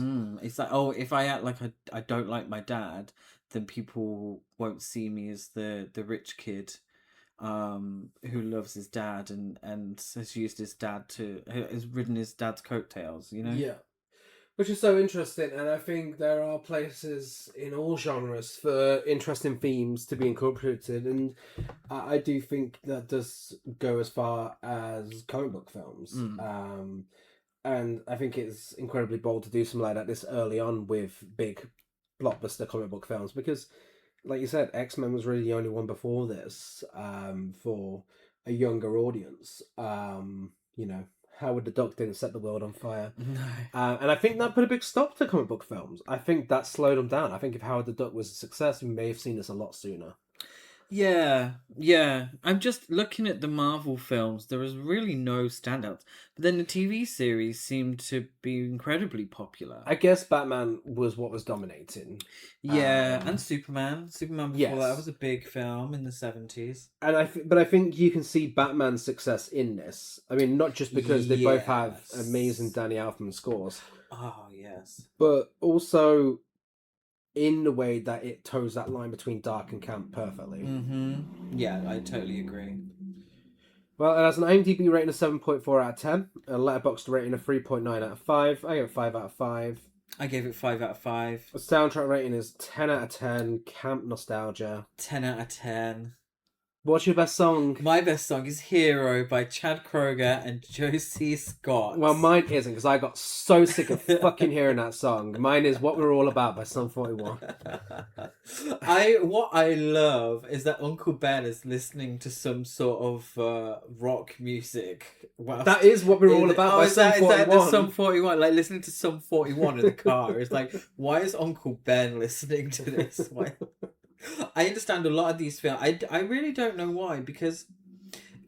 It's like, oh, if I act like I don't like my dad, then people won't see me as the rich kid who loves his dad and has used his dad has ridden his dad's coattails, you know? Yeah. Which is so interesting, and I think there are places in all genres for interesting themes to be incorporated, and I do think that does go as far as comic book films. And I think it's incredibly bold to do something like that this early on with big blockbuster comic book films, because, like you said, X-Men was really the only one before this for a younger audience. You know, Howard the Duck didn't set the world on fire. No. And I think that put a big stop to comic book films. I think that slowed them down. I think if Howard the Duck was a success, we may have seen this a lot sooner. Yeah. I'm just looking at the Marvel films. There was really no standouts. But then the TV series seemed to be incredibly popular. I guess Batman was what was dominating. Yeah, and Superman. Superman before that was a big film in the 70s. And but I think you can see Batman's success in this. I mean, not just because they both have amazing Danny Elfman scores. Oh, yes. But also in the way that it toes that line between dark and camp perfectly. Yeah, I totally agree. Well, it has an IMDb rating of 7.4 out of 10, a Letterboxd rating of 3.9 out of 5. I gave it 5 out of 5. I gave it 5 out of 5. The soundtrack rating is 10 out of 10, camp nostalgia. 10 out of 10. What's your best song? My best song is Hero by Chad Kroeger and Josie Scott. Well, mine isn't, because I got so sick of fucking hearing that song. Mine is What We're All About by Sum 41. What I love is that Uncle Ben is listening to some sort of rock music. Wow. That is What We're All About by Sum 41. Is that the Sum 41? Like, listening to Sum 41 in the car. It's like, why is Uncle Ben listening to this? Why? I understand a lot of these films. I really don't know why, because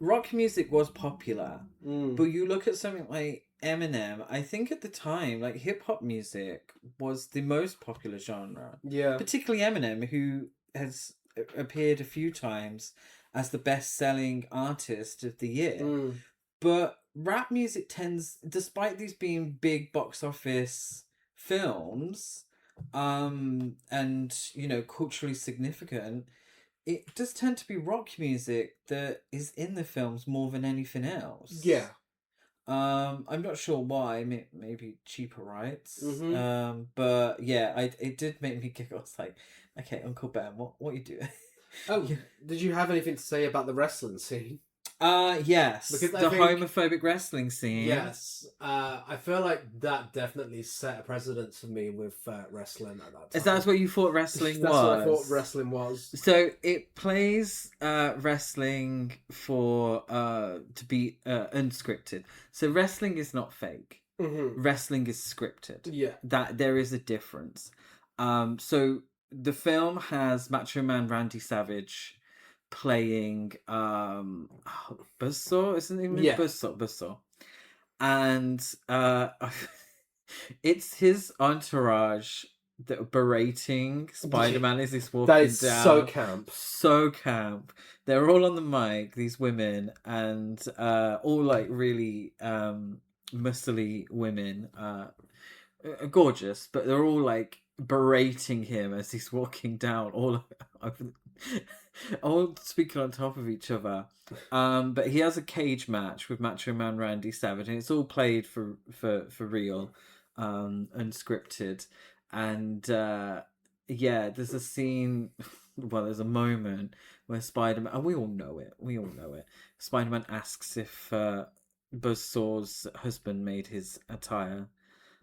rock music was popular, but you look at something like Eminem, I think at the time, like, hip-hop music was the most popular genre. Yeah. Particularly Eminem, who has appeared a few times as the best-selling artist of the year. But rap music tends, despite these being big box office films, and, you know, culturally significant, it does tend to be rock music that is in the films more than anything else. Yeah. I'm not sure why. Maybe cheaper rights. But yeah, it did make me giggle. It's like, okay, Uncle Ben, what are you doing? Oh, did you have anything to say about the wrestling scene? Yes. Because The I think- homophobic wrestling scene. Yes, I feel like that definitely set a precedent for me with wrestling at that time. Is that what you thought wrestling That's was? what I thought wrestling was. So it plays wrestling for to be unscripted. So wrestling is not fake. Mm-hmm. Wrestling is scripted. Yeah. That there is a difference. So the film has Macho Man Randy Savage playing Buzzsaw, isn't it? Yeah. Buzzsaw. And it's his entourage that are berating Spider-Man as he's walking That is down. so camp. So camp. They're all on the mic, these women, and all like really muscly women, gorgeous, but they're all like berating him as he's walking down, all speaking on top of each other. But he has a cage match with Macho Man Randy Savage, and it's all played for real, unscripted. And there's a scene. Well, there's a moment where Spider-Man, and we all know it. Spider-Man asks if Buzzsaw's husband made his attire.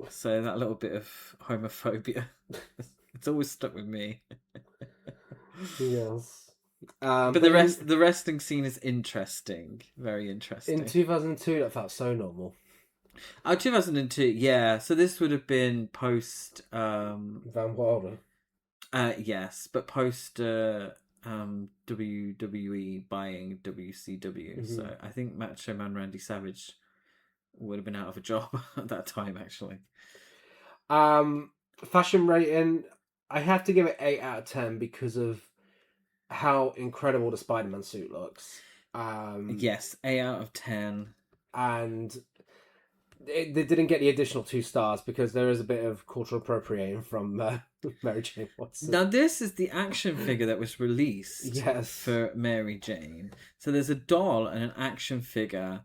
So that little bit of homophobia, it's always stuck with me. Yes. But the wrestling scene is interesting, very interesting. In 2002, that felt so normal. 2002, yeah. So this would have been post Van Wilder. Yes, but post WWE buying WCW. Mm-hmm. So I think Macho Man Randy Savage would have been out of a job at that time, actually. Fashion rating, I have to give it 8 out of 10 because of how incredible the Spider-Man suit looks. Yes, 8 out of 10. And they didn't get the additional 2 stars because there is a bit of cultural appropriating from Mary Jane Watson. Now, this is the action figure that was released Yes. for Mary Jane. So there's a doll and an action figure,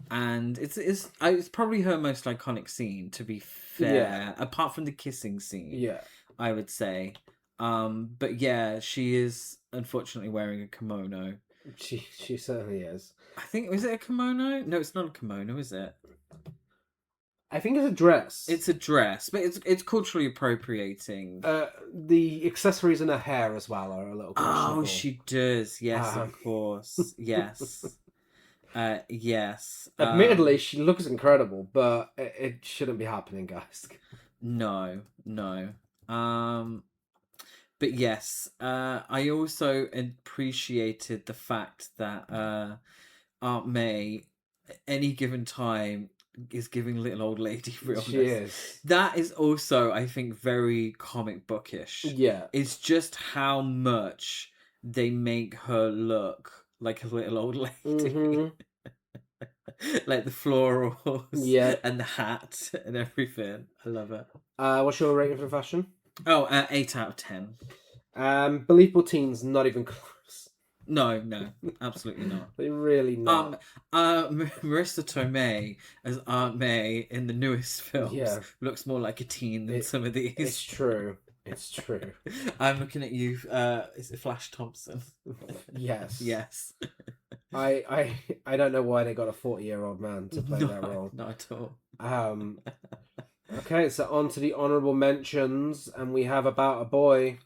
and it's probably her most iconic scene, to be fair, apart from the kissing scene. Yeah. I would say. But yeah, she is unfortunately wearing a kimono. She certainly is. I think, was it a kimono? No, it's not a kimono, is it? I think it's a dress. It's a dress, but it's culturally appropriating. The accessories in her hair as well are a little questionable. Oh, she does. Yes, of course. Yes. Yes. Admittedly, she looks incredible, but it shouldn't be happening, guys. No. But yes, I also appreciated the fact that Aunt May, any given time, is giving little old lady realness. She is. That is also, I think, very comic bookish. Yeah. It's just how much they make her look like a little old lady. Mm-hmm. Like the florals, Yeah, and the hat and everything. I love it. What's your rating for fashion? 8 out of 10. Believable Teens, not even close. No, absolutely not. They really not. Marissa Tomei as Aunt May in the newest films looks more like a teen than some of these. It's true. I'm looking at you. Is it Flash Thompson? Yes. Yes. I don't know why they got a 40-year-old man to play that role. Not at all. Okay, so on to the honourable mentions, and we have About a Boy,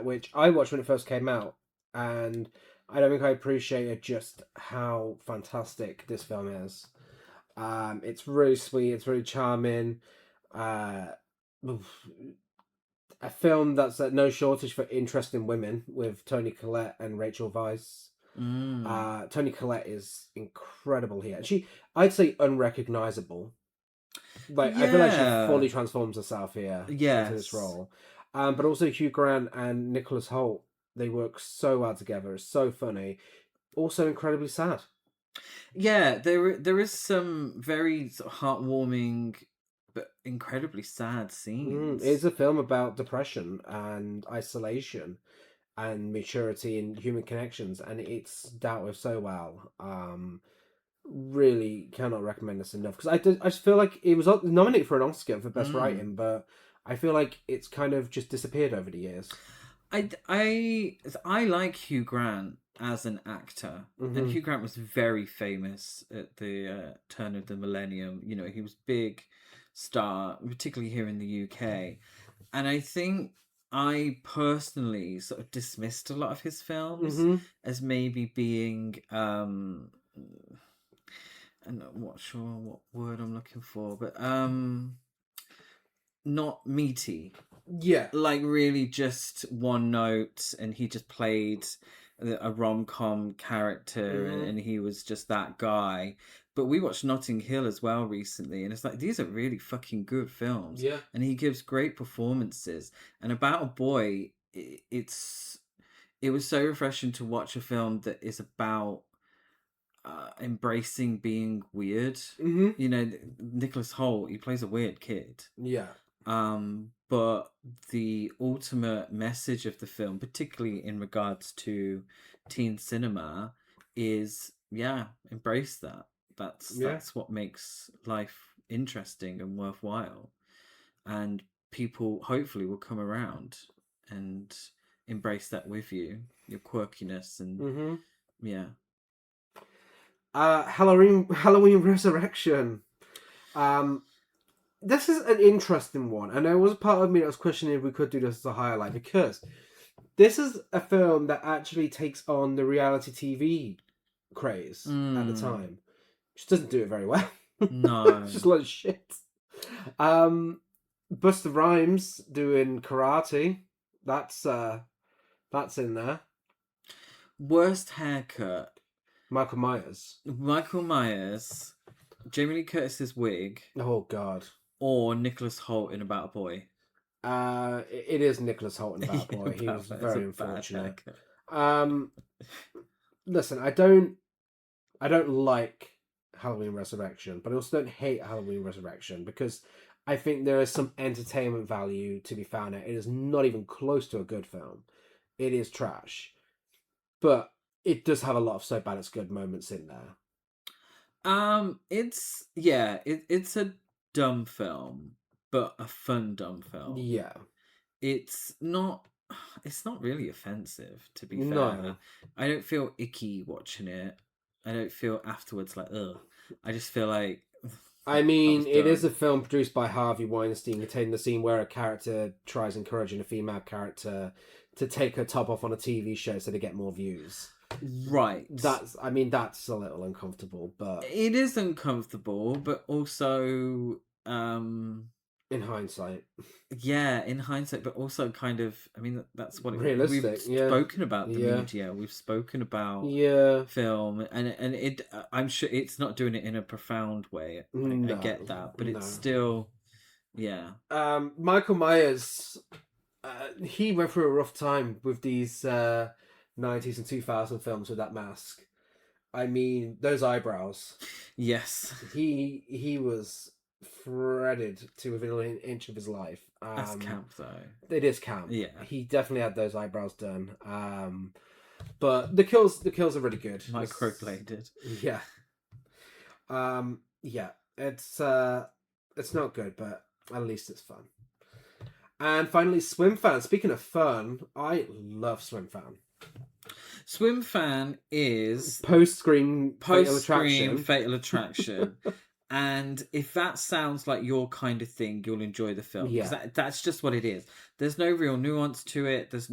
which I watched when it first came out, and I don't think I appreciated just how fantastic this film is. It's really sweet, it's really charming, a film that's at no shortage for interesting women with Toni Collette and Rachel Weisz. Toni Collette is incredible here. I'd say unrecognisable. I feel like she fully transforms herself here into this role. But also Hugh Grant and Nicholas Hoult, they work so well together. It's so funny. Also incredibly sad. Yeah, there is some very sort of heartwarming but incredibly sad scenes. It's a film about depression and isolation and maturity and human connections, and it's dealt with so well. Really cannot recommend this enough, because I just feel like it was nominated for an Oscar for Best Writing, but I feel like it's kind of just disappeared over the years. I like Hugh Grant as an actor. And Hugh Grant was very famous at the turn of the millennium. You know, he was big star, particularly here in the UK. And I think I personally sort of dismissed a lot of his films as maybe being I'm not sure what word I'm looking for, but not meaty. Yeah. Like really just one note, and he just played a rom-com character and he was just that guy. But we watched Notting Hill as well recently, and it's like, these are really fucking good films. Yeah. And he gives great performances. And About a Boy, it was so refreshing to watch a film that is about embracing being weird. You know, Nicholas Hoult, he plays a weird kid. Yeah. But the ultimate message of the film, particularly in regards to teen cinema, is embrace that. That's what makes life interesting and worthwhile. And people hopefully will come around and embrace that with you, your quirkiness and Halloween Resurrection. This is an interesting one, and there was a part of me that was questioning if we could do this as a highlight, because this is a film that actually takes on the reality TV craze at the time, which doesn't do it very well. No. It's just a lot of shit. Busta Rhymes doing karate. That's in there. Worst haircut. Michael Myers. Jamie Lee Curtis's wig. Oh God. Or Nicholas Hoult in About a Boy. It is Nicholas Hoult in About a Boy. He was very unfortunate. Listen, I don't like Halloween Resurrection, but I also don't hate Halloween Resurrection, because I think there is some entertainment value to be found in it. It is not even close to a good film. It is trash. But it does have a lot of so bad it's good moments in there. It's a dumb film, but a fun dumb film. Yeah. It's not really offensive, to be fair. No. I don't feel icky watching it. I don't feel afterwards like, ugh. I just feel like... I mean, it is a film produced by Harvey Weinstein, containing the scene where a character tries encouraging a female character to take her top off on a TV show so they get more views. Right. That's a little uncomfortable, but... It is uncomfortable, but also... in hindsight. Yeah, in hindsight, but also kind of... I mean, that's what... Realistic, we've spoken about the media. We've spoken about film, and it. I'm sure it's not doing it in a profound way. I get that, but it's still... Yeah. Michael Myers, he went through a rough time with these 90s and 2000 films with that mask. I mean, those eyebrows. Yes. He was threaded to within an inch of his life. That's camp, though. It is camp. Yeah. He definitely had those eyebrows done. But the kills are really good. Microbladed. Yeah. Yeah. It's not good, but at least it's fun. And finally, Swim Fan. Speaking of fun, I love Swim Fan. Swim Fan is post-Scream Fatal Attraction. And if that sounds like your kind of thing, you'll enjoy the film. Yeah. That's just what it is. There's no real nuance to it. It's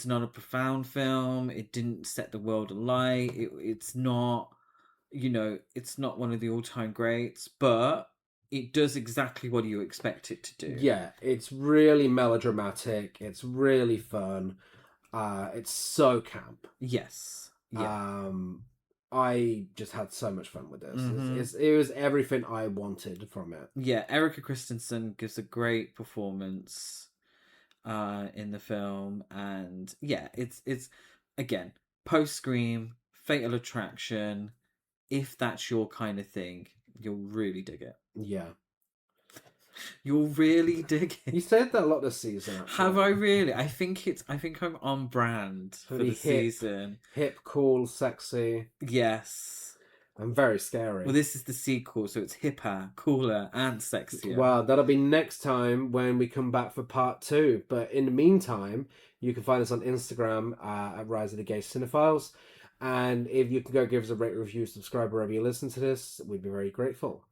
not a profound film. It didn't set the world alight. It's not, it's not one of the all-time greats, but it does exactly what you expect it to do. Yeah, it's really melodramatic. It's really fun. It's so camp. Yes. Yeah. I just had so much fun with this. It was everything I wanted from it. Yeah, Erica Christensen gives a great performance in the film, and yeah, it's again post-Scream, Fatal Attraction. If that's your kind of thing, you'll really dig it. Yeah. You'll really dig it. You said that a lot this season, actually. Have I really? I think I'm on brand for the season. Hip, cool, sexy. Yes. and very scary. Well, this is the sequel, so it's hipper, cooler, and sexier. Well, that'll be next time when we come back for part 2. But in the meantime, you can find us on Instagram at Rise of the Gay Cinephiles. And if you can go give us a rate, review, subscribe wherever you listen to this, we'd be very grateful.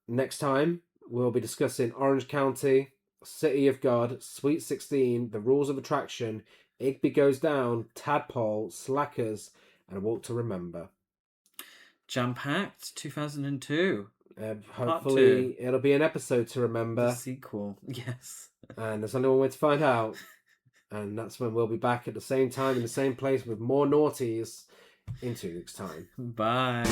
Next time, we'll be discussing Orange County, City of God, Sweet 16, The Rules of Attraction, Igby Goes Down, Tadpole, Slackers, and A Walk to Remember. Jam-packed 2002. Hopefully it'll be an episode to remember. The sequel, yes. And there's only one way to find out. And that's when we'll be back at the same time in the same place with more naughties in 2 weeks' time. Bye.